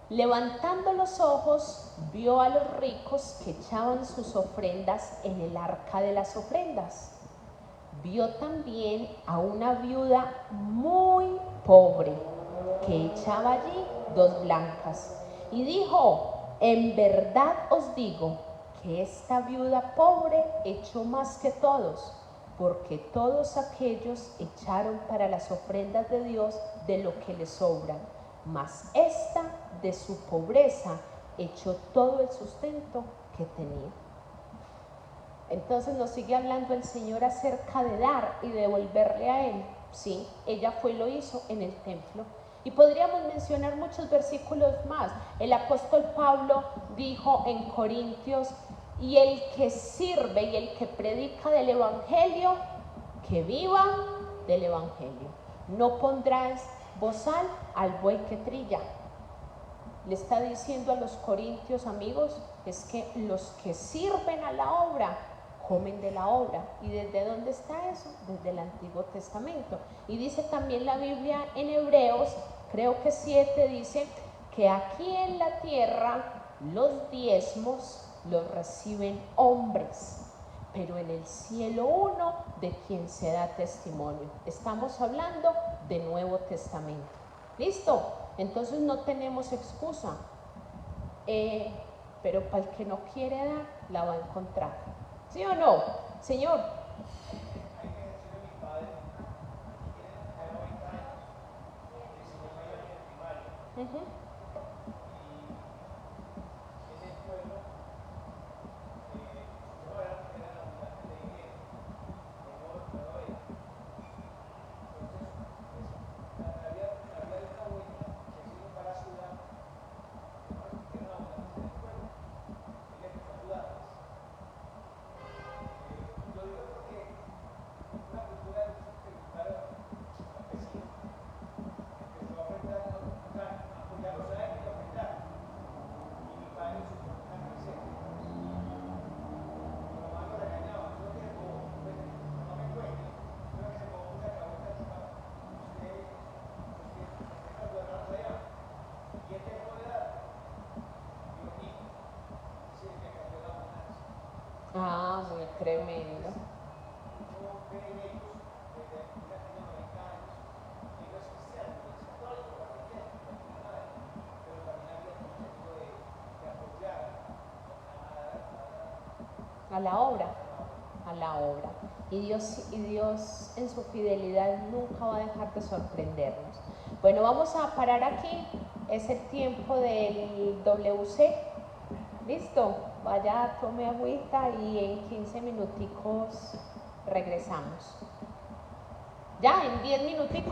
levantando los ojos, vio a los ricos que echaban sus ofrendas en el arca de las ofrendas. Vio también a una viuda muy pobre que echaba allí 2 blancas. Y dijo, en verdad os digo que esta viuda pobre echó más que todos, porque todos aquellos echaron para las ofrendas de Dios de lo que les sobra, mas esta de su pobreza echó todo el sustento que tenía. Entonces nos sigue hablando el Señor acerca de dar y devolverle a Él. Sí, ella fue y lo hizo en el templo. Y podríamos mencionar muchos versículos más. El apóstol Pablo dijo en Corintios, y el que sirve y el que predica del evangelio, que viva del evangelio. No pondrás bozal al buey que trilla. Le está diciendo a los corintios, amigos, es que los que sirven a la obra comen de la obra. ¿Y desde dónde está eso? Desde el Antiguo Testamento. Y dice también la Biblia en Hebreos, creo que 7, dice que aquí en la tierra los diezmos los reciben hombres, pero en el cielo uno de quien se da testimonio. Estamos hablando de Nuevo Testamento. ¿Listo? Entonces no tenemos excusa, pero para el que no quiere dar, la va a encontrar. ¿Sí o no? Señor. Tremendo. Uno ve en ellos, desde ya tiene 90 años, que no es cristiano, no es católico, la religión, no tiene nada de eso. Pero también había el concepto de apoyar A la obra, a la obra. Y Dios en su fidelidad nunca va a dejar de sorprendernos. Bueno, vamos a parar aquí. Es el tiempo del WC. ¿Listo? Vaya, tome agüita y en 15 minuticos regresamos. Ya, en 10 minuticos.